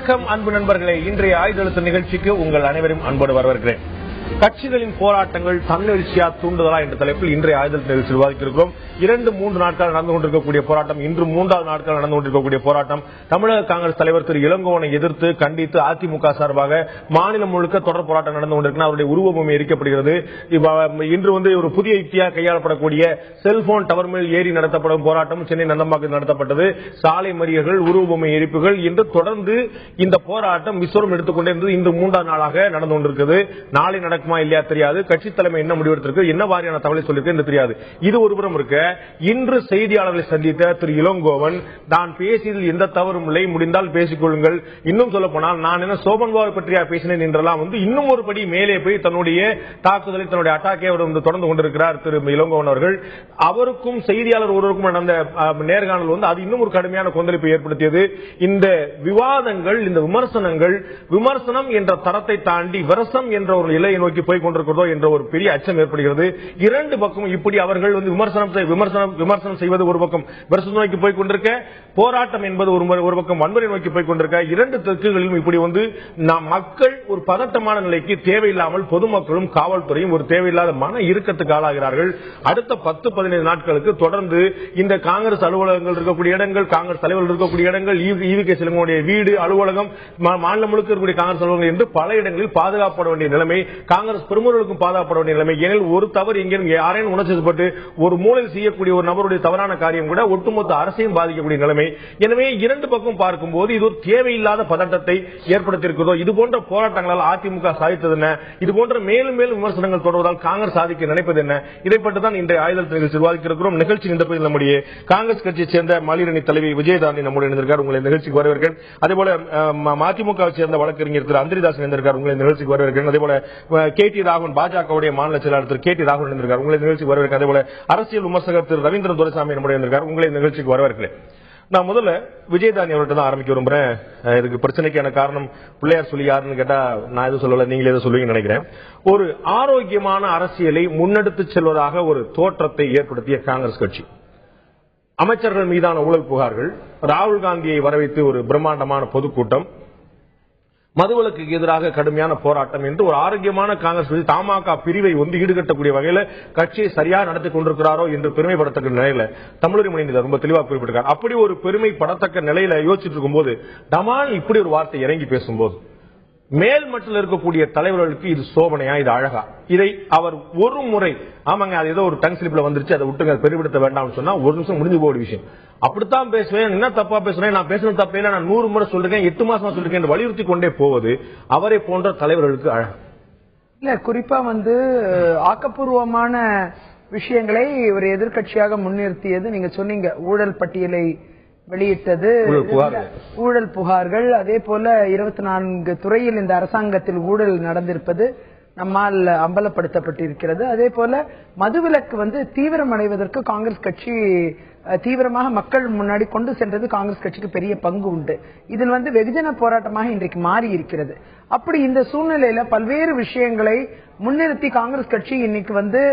வணக்கம் அன்பு நண்பர்களே, இன்றைய ஆயுதெழுத்து நிகழ்ச்சிக்கு உங்கள் அனைவரும் அன்போடு வரவேற்கிறேன். கட்சிகளின் போராட்டங்கள் தன்னெழுச்சியா தூண்டுதலா என்ற தலைப்பில் இன்றைய ஆயுதெழுத்து நிகழ்ச்சியில் விவாதித்திருக்கிறோம். 2-3 நாட்கள் நடந்து கொண்டிருக்கக்கூடிய போராட்டம், இன்று 3வது நாட்கள் நடந்து கொண்டிருக்கக்கூடிய போராட்டம், தமிழக காங்கிரஸ் தலைவர் திரு இளங்கோவனை எதிர்த்து கண்டித்து அதிமுக சார்பாக மாநிலம் முழுக்க தொடர் போராட்டம் நடந்து கொண்டிருக்கிறது. அவருடைய உருவபொம்மை எரிக்கப்படுகிறது. இன்று ஒரு புதிய யுக்தியாக கையாளப்படக்கூடிய செல்போன் டவர் மேல் ஏறி நடத்தப்படும் போராட்டம் சென்னை நந்தம்பாக்கத்தில் நடத்தப்பட்டது. சாலை மறியல்கள், உருவபொம்மை எரிப்புகள் என்று தொடர்ந்து இந்த போராட்டம் விஸ்வரம் எடுத்துக்கொண்டே இருந்தது. இன்று 3வது நாளாக நடந்து கொண்டிருக்கிறது. நாளை நடக்குமா இல்லையா தெரியாது. கட்சி தலைமை என்ன முடிவெடுத்திருக்கு, என்ன வாரியான தகவலை சொல்லிருக்கு என்று தெரியாது. இது ஒருபுறம் இருக்க, இன்று செய்தியாளர்களை சந்தித்த திரு இளங்கோவன், நான் பேசியதில் எந்த தவறும் இல்லை, முடிந்தால் பேசிக் கொள்ளுங்கள், இன்னும் சொல்ல போனால் நான் என்ன சோபன்பாபு பற்றியா பேசினேன் என்றெல்லாம் இன்னும் ஒரு படி மேலே போய் தன்னுடைய தாக்குதலை, தன்னுடைய அட்டாக்கை தொடர்ந்து கொண்டிருக்கிறார் திரு இளங்கோவன் அவர்கள். அவருக்கும் செய்தியாளர் ஒருவருக்கும் நடந்த நேர்காணல் அது இன்னும் ஒரு கடுமையான கொந்தளிப்பை ஏற்படுத்தியது. இந்த விவாதங்கள், இந்த விமர்சனம் என்ற தரத்தை தாண்டி விரசம் என்ற ஒரு நிலையை நோக்கி போய் கொண்டிருக்கிறதோ என்ற ஒரு பெரிய அச்சம் ஏற்படுகிறது. இரண்டு பக்கம் இப்படி அவர்கள் விமர்சனம் செய்வது ஒரு பக்கம் விமர்சனம் நோக்கி போய் கொண்டிருக்க, போராட்டம் என்பது ஒரு பக்கம் வன்முறை நோக்கி போய் கொண்டிருக்க, இரண்டு தெற்குகளிலும் இப்படி மக்கள் ஒரு பதட்டமான நிலைக்கு தேவையில்லாமல் பொதுமக்களும் காவல்துறையும் ஒரு தேவையில்லாத மன இறுக்கத்துக்கு ஆளாகிறார்கள். அடுத்த 10-15 நாட்களுக்கு தொடர்ந்து இந்த காங்கிரஸ் அலுவலகங்கள் இருக்கக்கூடிய இடங்கள், காங்கிரஸ் தலைவர்கள் இருக்கக்கூடிய இடங்கள், ஈவி.கே. இளங்கோவனுடைய வீடு, அலுவலகம், மாநிலம் முழுக்க இருக்கக்கூடிய காங்கிரஸ் அலுவலகங்கள் என்று பல இடங்களில் பாதுகாப்பட வேண்டிய நிலைமை, காங்கிரஸ் பிரமுகர்களுக்கும் பாதுகாப்பட வேண்டிய நிலைமை. ஏனெனில் ஒரு தவறு எங்கேயும் யாரையும் உணர்ச்சிப்பட்டு ஒரு மூலையில் செய்யக்கூடிய ஒரு நபருடைய தவறான காரியம் கூட ஒட்டுமொத்த அரசையும் பாதிக்கக்கூடிய நிலைமை. எனவே இரண்டு பக்கம் பார்க்கும்போது இது ஒரு தேவையில்லாத பதட்டத்தை ஏற்படுத்தியிருக்கிறதோ. இது போன்ற போராட்டங்களால் அதிமுக சாதித்தது என்ன, இது போன்ற மேலும் மேலும் விமர்சனங்கள் தொடர்வதால் காங்கிரஸ் சாதிக்க நினைப்பது என்ன, இதை பற்றி தான் இன்றைய ஆயுதெழுத்து நிகழ்ச்சி விவாதிக்கிறோம். நிகழ்ச்சி இந்த பகுதியில் நம்முடைய காங்கிரஸ் கட்சியை சேர்ந்த மகளிரணி தலைவி விஜயதாரணி நம்முடைய இணைந்திருக்கார், உங்களை நிகழ்ச்சிக்கு வரவேற்கிறேன். அதேபோல மதிமுகவை சேர்ந்த வழக்கறிஞர் திரு அந்திரிதாசன் இணைந்திருக்கார், உங்களை நிகழ்ச்சிக்கு வரவேற்கிறேன். அதேபோல கே.டி. ராகவன், பாஜகவுடைய மாநில செயலாளர் திரு கே.டி. ராகவன் இணைந்திருக்கார், உங்களை நிகழ்ச்சிக்கு வரவேற்கிறேன். அதேபோல அரசியல் விமர்சகர் திரு ரவீந்திரன் துரைசாமி நம்முடைய இணைந்திருக்கார், உங்களை நிகழ்ச்சிக்கு வரவேற்கிறேன். நான் முதல்ல விஜயதாரணி அவர்கிட்ட தான் ஆரம்பிக்க விரும்புறேன். இதுக்கு பிரச்சனைக்கான காரணம் பிள்ளையார் சொல்லி யாருன்னு கேட்டா நான் எதுவும் சொல்லல, நீங்களே எதுவும் சொல்லுவீங்கன்னு நினைக்கிறேன். ஒரு ஆரோக்கியமான அரசியலை முன்னெடுத்து செல்வதாக ஒரு தோற்றத்தை ஏற்படுத்திய காங்கிரஸ் கட்சி, அமைச்சர்கள் மீதான ஊழல் புகார்கள், ராகுல் காந்தியை வரவைத்து ஒரு பிரம்மாண்டமான பொதுக்கூட்டம், மதுவிலக்கு எதிராக கடுமையான போராட்டம் என்று ஒரு ஆரோக்கியமான காங்கிரஸ் தமாக பிரிவை ஈடுகட்டக்கூடிய வகையில் கட்சியை சரியாக நடத்தி கொண்டிருக்கிறாரோ என்று பெருமைப்படத்தக்க நிலையில தமிழக மனிதர் ரொம்ப தெளிவாக குறிப்பிட்டிருக்கார். அப்படி ஒரு பெருமைப்படத்தக்க நிலையில யோசிச்சுட்டு இருக்கும்போது டமால் இப்படி ஒரு வார்த்தை இறங்கி பேசும்போது மேல்மட்டில் இருக்கக்கூடிய தலைவர்களுக்கு இது சோபனையா, இது அழகா, இதை அவர் ஒரு முறை ஆமாங்க அது ஏதோ ஒரு டங் ஸ்லிப்ல வந்துருச்சு, அதை விட்டுங்க, பெருமைப்படுத்த வேண்டாம்னு சொன்னா ஒரு நிமிஷம் முடிஞ்சு போகிற விஷயம். அப்படித்தான் பேசுவேன், என்ன தப்பா பேசுறேன், நான் பேசுறது தப்பே, நான் 100 முறை சொல்லிருக்கேன், 8 மாசமா சொல்லிருக்கேன் வலியுறுத்தி கொண்டே போவது அவரை போன்ற தலைவர்களுக்கு அழகா இல்ல. குறிப்பா ஆக்கப்பூர்வமான விஷயங்களை ஒரு எதிர்கட்சியாக முன்னிறுத்தியது நீங்க சொன்னீங்க. ஊழல் பட்டியலை வெளியிட்டது, ஊழல் புகார்கள், அதே போல 24 துறையில் இந்த அரசாங்கத்தில் ஊழல் நடந்திருப்பது நம்மால் அம்பலப்படுத்தப்பட்டிருக்கிறது. அதே போல மதுவிலக்கு தீவிரமடைவதற்கு காங்கிரஸ் கட்சி தீவிரமாக மக்கள் முன்னாடி கொண்டு சென்றது காங்கிரஸ் கட்சிக்கு பெரிய பங்கு உண்டு. இதில் வெகுஜன போராட்டமாக இன்றைக்கு மாறி இருக்கிறது. அப்படி இந்த சூழ்நிலையில பல்வேறு விஷயங்களை முன்னிறுத்தி காங்கிரஸ் கட்சி இன்னைக்கு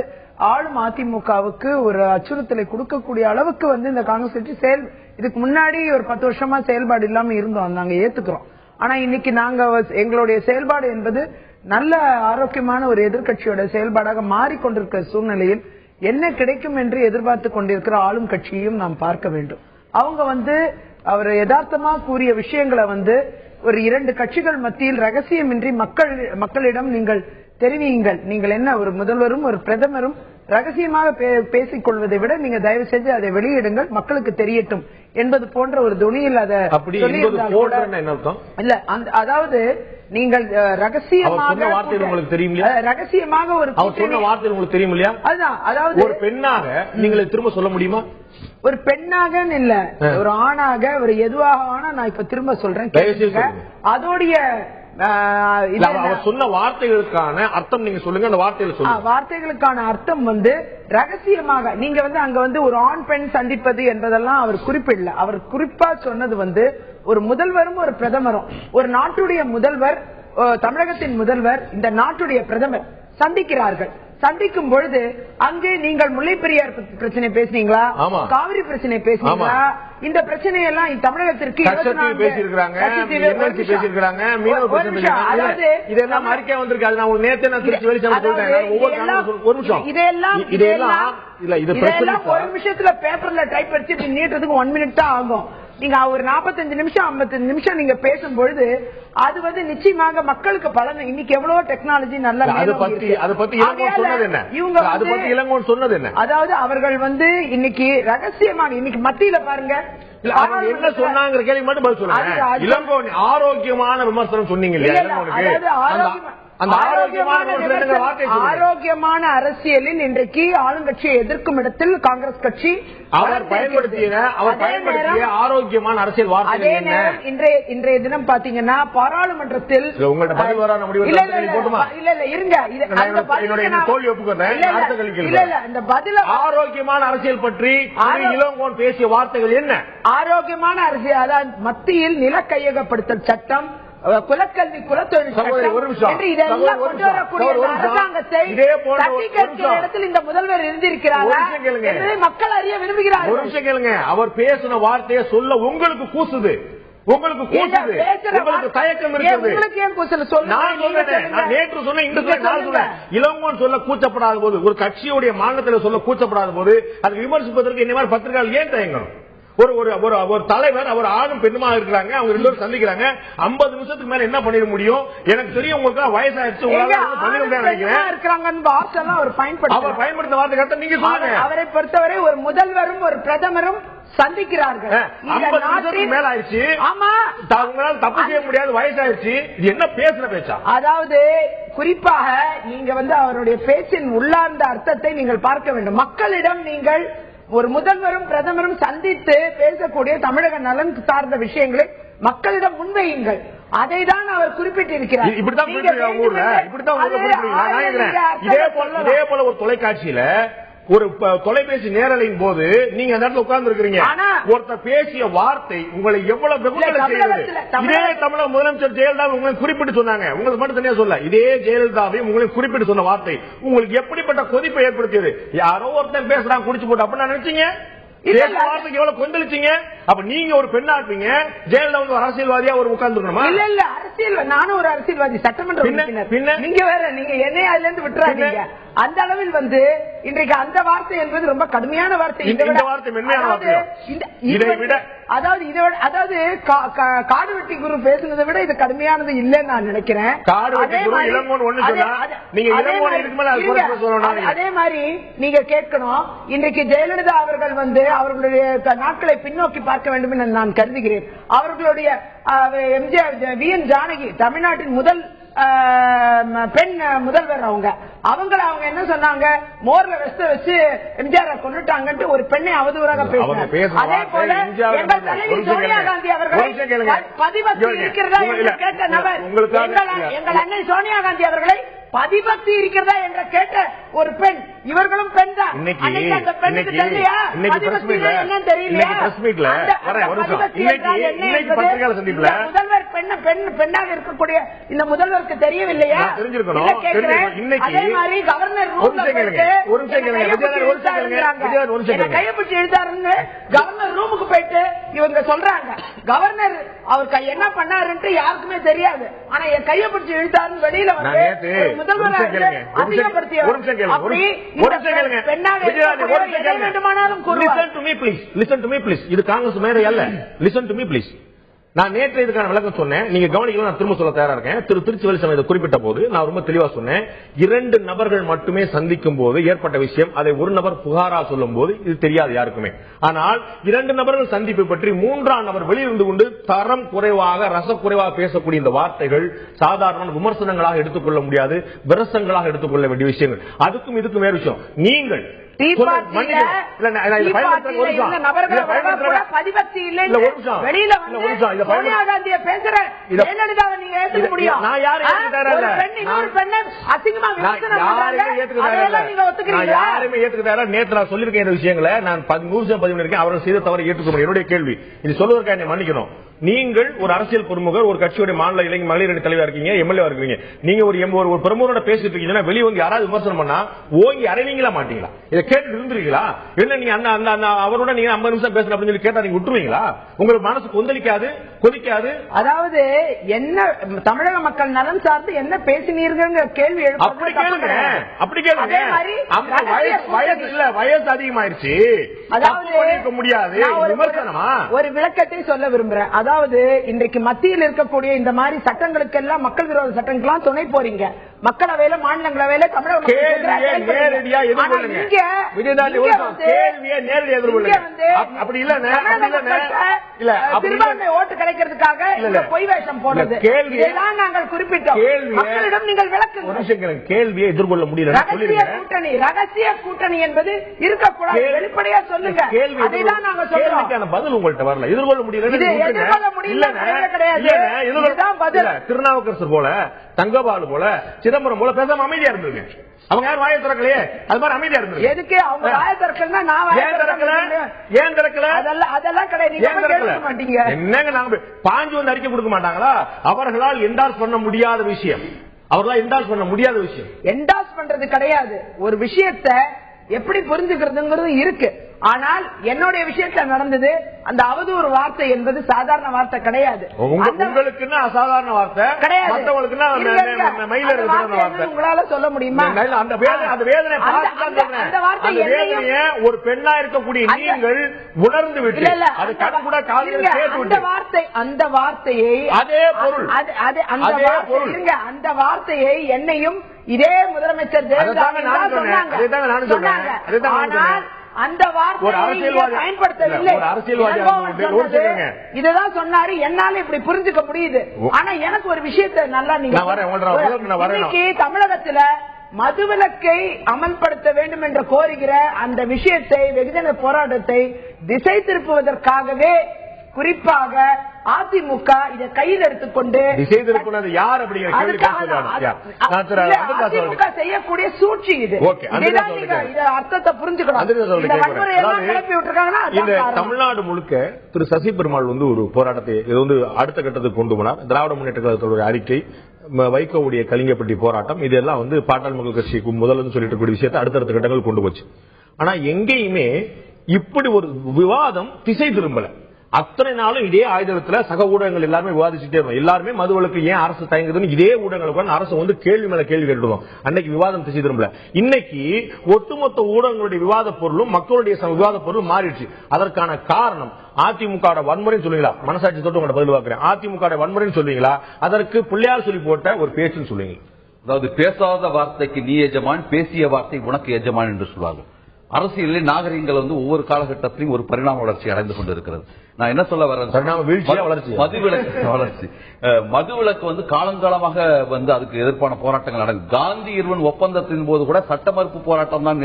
ஆளும் அதிமுகவுக்கு ஒரு அச்சுறுத்தலை கொடுக்கக்கூடிய அளவுக்கு இந்த காங்கிரஸ் கட்சி இதுக்கு முன்னாடி ஒரு 10 வருஷமா செயல்பாடு இல்லாம இருந்தோம், நாங்க ஏத்துக்கிறோம். ஆனா இன்னைக்கு நாங்க எங்களுடைய செயல்பாடு என்பது நல்ல ஆரோக்கியமான ஒரு எதிர்கட்சியோட செயல்பாடாக மாறிக்கொண்டிருக்கிற சூழ்நிலையில் என்ன கிடைக்கும் என்று எதிர்பார்த்து கொண்டிருக்கிற ஆளும் கட்சியையும் நாம் பார்க்க வேண்டும். அவங்க அவர் யதார்த்தமா கூறிய விஷயங்களை ஒரு 2 கட்சிகள் மத்தியில் ரகசியமின்றி மக்களிடம் நீங்கள் தெரிவியுங்கள், நீங்கள் என்ன ஒரு முதல்வரும் ஒரு பிரதமரும் ரகசியமாக பேசிக் கொள்வதை விட நீங்க தயவு செஞ்சு அதை வெளியிடுங்கள், மக்களுக்கு தெரியட்டும் என்பது போன்ற ஒரு துணியில் அதை இல்ல. அதாவது நீங்கள் ரகசியமாக ஒரு உங்களுக்கு தெரியும் இல்லையா, அதாவது ஒரு பெண்ணாக நீங்கள் திரும்ப சொல்ல முடியுமா? ஒரு பெண்ணாக இல்ல, ஒரு ஆணாக, ஒரு எதுவாக ஆனா நான் இப்ப திரும்ப சொல்றேன், அதோடைய சொன்ன வார்த்தைகளுக்கான அர்த்தம் நீங்க சொல்லுங்க. அந்த வார்த்தைகளுக்கான அர்த்தம் ரகசியமாக நீங்க அங்க ஒரு ஆண் பெண் சந்திப்பது என்பதெல்லாம் அவர் குறிப்பிடல. அவர் குறிப்பா சொன்னது ஒரு முதல்வரும் ஒரு பிரதமரும், ஒரு நாட்டுடைய முதல்வர், தமிழகத்தின் முதல்வர் இந்த நாட்டுடைய பிரதமர் சந்திக்கிறார்கள். சந்திக்கும் பொழுது அங்கு நீங்கள் முல்லை பெரியார் பிரச்சனை பேசுனீங்களா, காவிரி பிரச்சனை பேசுனீங்களா, இந்த பிரச்சனையெல்லாம் தமிழகத்திற்கு பேசியிருக்காங்க, இதெல்லாம் அறிக்கை வந்திருக்கு. அது நான் நேற்று நான் திருச்சி வெளி சொல்றேன். ஒரு நிமிஷத்துல பேப்பர்ல டைப் அடிச்சு இப்படி நீட்டுறதுக்கு 1 minute தான் ஆகும். நீங்க ஒரு 45 நிமிஷம் 55 நிமிஷம் நீங்க பேசும்பொழுது அது வந்து நிச்சயமாக மக்களுக்கு பலன். இன்னைக்கு எவ்வளவு டெக்னாலஜி நல்லா சொன்னது என்ன, அதாவது அவர்கள் வந்து இன்னைக்கு ரகசியமாக இன்னைக்கு மத்தியில பாருங்க என்ன சொன்னாங்க கேள்வி மட்டும் பதில் சொல்லுங்க. இளங்கோவன் ஆரோக்கியமான விமர்சனம் சொன்னீங்க இல்லையா? அந்த ஆரோக்கியமான அரசியலில் இன்றைக்கு ஆளுங்கட்சியை எதிர்க்கும் இடத்தில் காங்கிரஸ் கட்சி அவர் பயன்படுத்திய ஆரோக்கியமான அரசியல் வார்த்தை. அதே நேரம் இன்றைய தினம் பாத்தீங்கன்னா பாராளுமன்றத்தில் ஆரோக்கியமான அரசியல் பற்றி இளங்கோவன் பேசிய வார்த்தைகள் என்ன? ஆரோக்கியமான அரசியல், அதாவது மத்தியில் நில கையகப்படுத்தல் சட்டம், குலக்கல்வி, குலத்தொழில் அரசாங்கத்தை இடத்தில் இந்த முதல்வர் இருந்திருக்கிறார். மக்கள் அறிய விரும்புகிறார். ஒரு விஷயம் கேளுங்க, அவர் பேசின வார்த்தையை சொல்ல உங்களுக்கு கூசுது, உங்களுக்கு தயக்கம் இருக்கிறது. நேற்று சொன்ன இன்று சொன்னேன், இளங்கோவன் சொல்ல கூச்சப்படாத போது, ஒரு கட்சியுடைய மாநிலத்தில் சொல்ல கூச்சப்படாத போது அதை விமர்சிப்பதற்கு இந்த மாதிரி பத்திரிகையாளர் ஏன் தயங்கணும்? ஒரு தலைவர், அவர் ஆணும் பெண்ணுமா இருக்கிறாங்க, அவங்க 2 பேரும் சந்திக்கிறாங்க. 50 நிமிஷத்துக்கு மேல என்ன பண்ணிட முடியும்? எனக்கு தெரியும் உங்களுக்கு வயசாயிருச்சு, அவர் பயன்படுத்த வார்த்தை கரெக்டா நீங்க சொல்லுங்க. அவரை பொறுத்தவரை ஒரு முதல்வரும் ஒரு பிரதமரும் சந்திக்கிறார்கள். 50 நிமிஷத்துக்கு மேல ஆயிடுச்சு, தப்பு செய்ய முடியாது, வயசாயிருச்சு, இது என்ன பேசுற பேச்சா? அதாவது குறிப்பாக நீங்க வந்து அவருடைய பேச்சின் உள்ளார்ந்த அர்த்தத்தை நீங்கள் பார்க்க வேண்டும். மக்களிடம் நீங்கள் ஒரு முதல்வரும் பிரதமரும் சந்தித்து பேசக்கூடிய தமிழக நலன் சார்ந்த விஷயங்களை மக்களிடம் முன்வையுங்கள். அதை தான் அவர் குறிப்பிட்டிருக்கிறார். இதே போல ஒரு தொலைக்காட்சியில ஒரு தொலைபேசி நேரலின் போது நீங்க அந்த இடத்துல உட்கார்ந்து இருக்கிறீங்க, ஒருத்தர் பேசிய வார்த்தை உங்களை எவ்வளவு வெகுமதி செய்வது. இதே தமிழக முதலமைச்சர் ஜெயலலிதா உங்களை குறிப்பிட்டு சொன்னாங்க, உங்களுக்கு மட்டும் தனியா சொல்ல, இதே ஜெயலலிதாவையும் உங்களை குறிப்பிட்டு சொன்ன வார்த்தை உங்களுக்கு எப்படிப்பட்ட கொதிப்பை ஏற்படுத்தியது? யாரோ ஒருத்தன் பேசுறான் குடிச்சு போட்டு அப்படின்னு நினைச்சீங்க, எவ்வளவு கொந்தளிச்சீங்க. அப்ப நீங்க ஒரு பெண்ணா இருப்பீங்க, ஜெயலலிதா ஒரு அரசியல்வாதியா ஒரு உட்கார்ந்துருக்கணுமா? இல்ல இல்ல, அரசியல் நானும் ஒரு அரசியல்வாதி, சட்டமன்ற உறுப்பினர். நீங்க வேற, நீங்க என்னைய அதுல இருந்து விட்டுறாதீங்க. அந்த அளவில் வந்து இன்றைக்கு அந்த வார்த்தை என்பது ரொம்ப கடுமையான வார்த்தை. இந்த வார்த்தை மென்மையான வார்த்தை. இதை விட அதாவது காடு வெட்டி குரு பேசுனதை விட இது கடுமையானது இல்லைன்னு நான் நினைக்கிறேன். அதே மாதிரி நீங்க கேட்கணும், இன்றைக்கு ஜெயலலிதா அவர்கள் வந்து அவர்களுடைய நாட்களை பின்னோக்கி பார்க்க வேண்டும் என்று நான் கருதுகிறேன். அவர்களுடைய எம்ஜிஆர், VN ஜானகி தமிழ்நாட்டின் முதல் பெண் முதல்வர், அவங்க என்ன சொன்னாங்க, மோர்ல வெஸ்ட வச்சு எம்ஜிஆர் கொண்டுட்டாங்கன்ட்டு ஒரு பெண்ணை அவதூறாக பேசினாங்க. அதே போல எங்கள் தலைவி சோனியா காந்தி அவர்களை பதிபக்தி இருக்கிறதா என்று கேட்ட நபர், எங்கள் அன்னை சோனியா காந்தி அவர்களை பதிபக்தி இருக்கிறதா என்று கேட்ட ஒரு பெண், இவர்களும் பெண் தான். அந்த பெண்ணுக்கு தெரியலையா என்ன தெரியலையா? முதல்வர் பெண்ணாக இருக்கக்கூடிய இந்த முதலருக்கு தெரியவில்லையா? அதே மாதிரி கவர்னர் கையப்பிடிச்சு எழுதாருன்னு கவர்னர் ரூமுக்கு போயிட்டு இவங்க சொல்றாங்க, கவர்னர் அவர் என்ன பண்ணாருன்ட்டு யாருக்குமே தெரியாது, ஆனா என் கையப்பிடிச்சு எழுதாருன்னு வெளியில வந்து இது காங்கிரஸ் மேடை அல்ல. Listen to me please. நான் நேற்று இதுக்கான விளக்கம் சொன்னேன், நீங்க கவனிக்கலாம், நான் திரும்ப சொல்ல தயாரா இருக்கேன். திருச்சி வெளி குறிப்பிட்ட போது நான் ரொம்ப தெளிவா சொன்னேன், 2 நபர்கள் மட்டுமே சந்திக்கும் போது ஏற்பட்ட விஷயம், அதை ஒரு நபர் புகாரா சொல்லும் போது இது தெரியாது யாருக்குமே. ஆனால் 2 நபர்கள் சந்திப்பை பற்றி 3ஆம் நபர் வெளியிருந்து கொண்டு தரம் குறைவாக, ரசக்குறைவாக பேசக்கூடிய இந்த வார்த்தைகள் சாதாரண விமர்சனங்களாக எடுத்துக்கொள்ள முடியாது, விரசங்களாக எடுத்துக்கொள்ள வேண்டிய விஷயங்கள். அதுக்கும் இதுக்கும் வேறு விஷயம். நீங்கள் சொல்லிருக்கேன் விஷயங்களை நான் 100% அவர்கள் செய்த தவறை ஏற்றுக்க முடியும். என்னுடைய கேள்வி, இது சொல்வதற்காக என்னை மன்னிக்கணும். நீங்கள் ஒரு அரசியல் பிரமுகர், ஒரு கட்சியுடைய மாநில இளைஞர் மகளிர் அணி தலைவா இருக்கீங்க, எம்எல்ஏ இருக்கீங்க. நீங்க ஒரு பிரமுகரோட பேசிட்டு இருக்கீங்கன்னா வெளியே வந்து யாராவது விமர்சனம் பண்ணா ஓங்கி அறைவீங்களா மாட்டீங்களா? இதை கேட்டு இருந்துருக்கீங்களா? என்ன நீங்க அவரோட நீங்க 50 நிமிஷம் பேசணும் அப்படின்னு சொல்லி கேட்டா நீங்க விட்டுருவீங்களா? உங்களுக்கு மனசு கொதிக்காது? அதாவது என்ன தமிழக மக்கள் நலன் சார்ந்து என்ன பேசினீர்கள் கேள்வி அப்படி கேளுங்க. வயசு அதிகமாயிருச்சு, அதாவது முடியாது. ஒரு விளக்கத்தை சொல்ல விரும்புறேன். அதாவது இன்றைக்கு மத்தியில் இருக்கக்கூடிய இந்த மாதிரி சட்டங்களுக்கெல்லாம், மக்கள் விரோத சட்டங்களுக்கெல்லாம் துணை போறீங்க. மக்களவையில, மாநிலங்களவையில தமிழக நேரடியா எதிர்கொள்ளுங்க. அப்படி சிறுபான்மை ஓட்டு கிடைக்கிறதுக்காக பொய் வேஷம் போடுறது நாங்கள் குறிப்பிட்டோம். மக்களிடம் நீங்கள் விளக்குங்க. கேள்வியை எதிர்கொள்ள முடியல. ரகசிய கூட்டணி என்பது இருக்கக்கூடாது. வெளிப்படையா சொல்லுங்க. அதைதான் நாங்க சொல்றோம். பதில் உங்கள்கிட்ட வரல. எதிர்கொள்ள முடியல. திருநாவுக்கரசர் போல, தங்கபாலு போல, சிதம்பரம் போல பேசாம அமைதியா இருந்திருங்க. அவங்க யாரும் வாயை திறக்கலையே, அது மாதிரி அமைதியா இருந்தது. எதுக்கு அவங்க வாயை திறக்கலன்னா நான் ஏன் திறக்கல? அதெல்லாம் கிடையாது. மாட்டீங்க என்னங்க? நாங்க பாஞ்சு வந்து அறிக்கை கொடுக்க மாட்டாங்களா? அவர்களால் என்டார்ஸ் பண்ண முடியாத விஷயம், என்டார்ஸ் பண்றது கிடையாது. ஒரு விஷயத்தை எப்படி புரிஞ்சுக்கிறதுங்கிறது இருக்கு. ஆனால் என்னுடைய விஷயத்துல நடந்தது அந்த அவதூறு வார்த்தை என்பது சாதாரண வார்த்தை கிடையாது. உங்களுக்கு அசாதாரண வார்த்தை கிடையாது. உங்களால சொல்ல முடியுமா? அந்த வேதனையை ஒரு பெண்ணா இருக்கக்கூடிய நீங்கள் உணர்ந்து விட்டு அந்த வார்த்தையை அந்த வார்த்தையை என்னையும் இதே முதலமைச்சர் சொன்னாங்க. ஆனால் அந்த வார்த்தையை பயன்படுத்தவில்லை. இதுதான் சொன்னாரு. என்னால இப்படி புரிஞ்சுக்க முடியுது. ஆனா எனக்கு ஒரு விஷயத்தை நல்லா இன்னைக்கு தமிழகத்துல மதுவிலக்கை அமல்படுத்த வேண்டும் என்று கோருகிற அந்த விஷயத்தை, வெகுஜன போராட்டத்தை திசை திருப்புவதற்காகவே குறிப்பாக அதிமுக இதை கையில் எடுத்துக்கொண்டு செய்யக்கூடிய சூழ்ச்சி இது. அர்த்தத்தை புரிஞ்சுக்கணும். தமிழ்நாடு முழுக்க திரு சசி பெருமாள் வந்து ஒரு போராட்டத்தை அடுத்த கட்டத்துக்கு கொண்டு போனார். திராவிட முன்னேற்ற கழகத்தோட அறிக்கை, வைகோவுடைய கலிங்கப்பட்டி போராட்டம், இதெல்லாம் வந்து பாட்டாளி மக்கள் கட்சிக்கு முதல்ல சொல்லிட்டு கூடிய விஷயத்தை அடுத்தடுத்த கட்டங்கள் கொண்டு போச்சு. ஆனா எங்கேயுமே இப்படி ஒரு விவாதம் திசை திரும்பல. அத்தனை நாளும் இதே ஆயுதத்துல சக ஊடகங்கள் எல்லாருமே விவாதிச்சுட்டே இருக்கும். எல்லாருமே மதுவிலக்கு ஏன் அரசு தயங்குதுன்னு இதே ஊடகங்களுக்கு அரசு வந்து கேள்வி மேல கேள்வி கேட்டுவோம். அன்னைக்கு விவாதம் திசை திரும்பல. இன்னைக்கு ஒட்டுமொத்த ஊடகங்களுடைய விவாத பொருளும் மக்களுடைய விவாத பொருளும் மாறிடுச்சு. அதற்கான காரணம் அதிமுக வன்முறை சொல்லுவீங்களா? மனசாட்சி தொட்டு உங்களை பதில் பார்க்கிறேன். அதிமுக வன்முறை சொல்லுவீங்களா? அதற்கு பிள்ளையார் சொல்லி போட்ட ஒரு பேச்சுன்னு சொல்லுவீங்க. அதாவது பேசாத வார்த்தைக்கு நீ எஜமான், பேசிய வார்த்தை உனக்கு எஜமான் என்று சொல்வாங்க. அரசியலில் நாகரிகங்கள் வந்து ஒவ்வொரு காலகட்டத்திலும் ஒரு பரிணாம வளர்ச்சி அடைந்து கொண்டிருக்கிறது. நான் என்ன சொல்ல வரேன், மதுவிலக்கு வந்து காலங்காலமாக வந்து அதுக்கு எதிர்ப்பான போராட்டங்கள் நடக்குது. காந்தி இருவன் ஒப்பந்தத்தின் போது கூட சட்ட மறுப்பு போராட்டம் தான்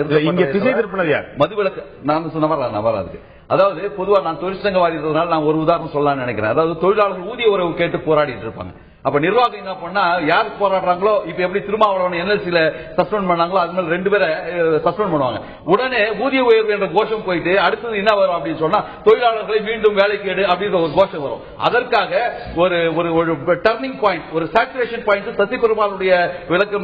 மதுவிலக்கு. நான் சொன்ன வராது. அதாவது பொதுவா நான் தொழிற்சங்கவாதி இருந்ததுனால நான் ஒரு உதாரணம் சொல்லலாம்னு நினைக்கிறேன். அதாவது தொழிலாளர்கள் ஊதிய உறவு கேட்டு போராடிட்டு இருப்பாங்க. அப்ப நிர்வாகம் என்ன பண்ணா, யார் போராடுறாங்களோ, இப்ப எப்படி திருமாவளவன் என்எல்சில சஸ்பெண்ட் பண்ணாங்களோ அது மாதிரி 2 பேரை சஸ்பெண்ட் பண்ணுவாங்க. உடனே ஊதிய உயர்வு என்ற கோஷம் போயிட்டு அடுத்தது என்ன வரும் அப்படின்னு சொன்னா, தொழிலாளர்களை மீண்டும் வேலைக்கு எடு அப்படின்ற ஒரு கோஷம் வரும். அதற்காக ஒரு டர்னிங் பாயிண்ட், ஒரு சேச்சுரேஷன் பாயிண்ட் சசி பெருமாளுடைய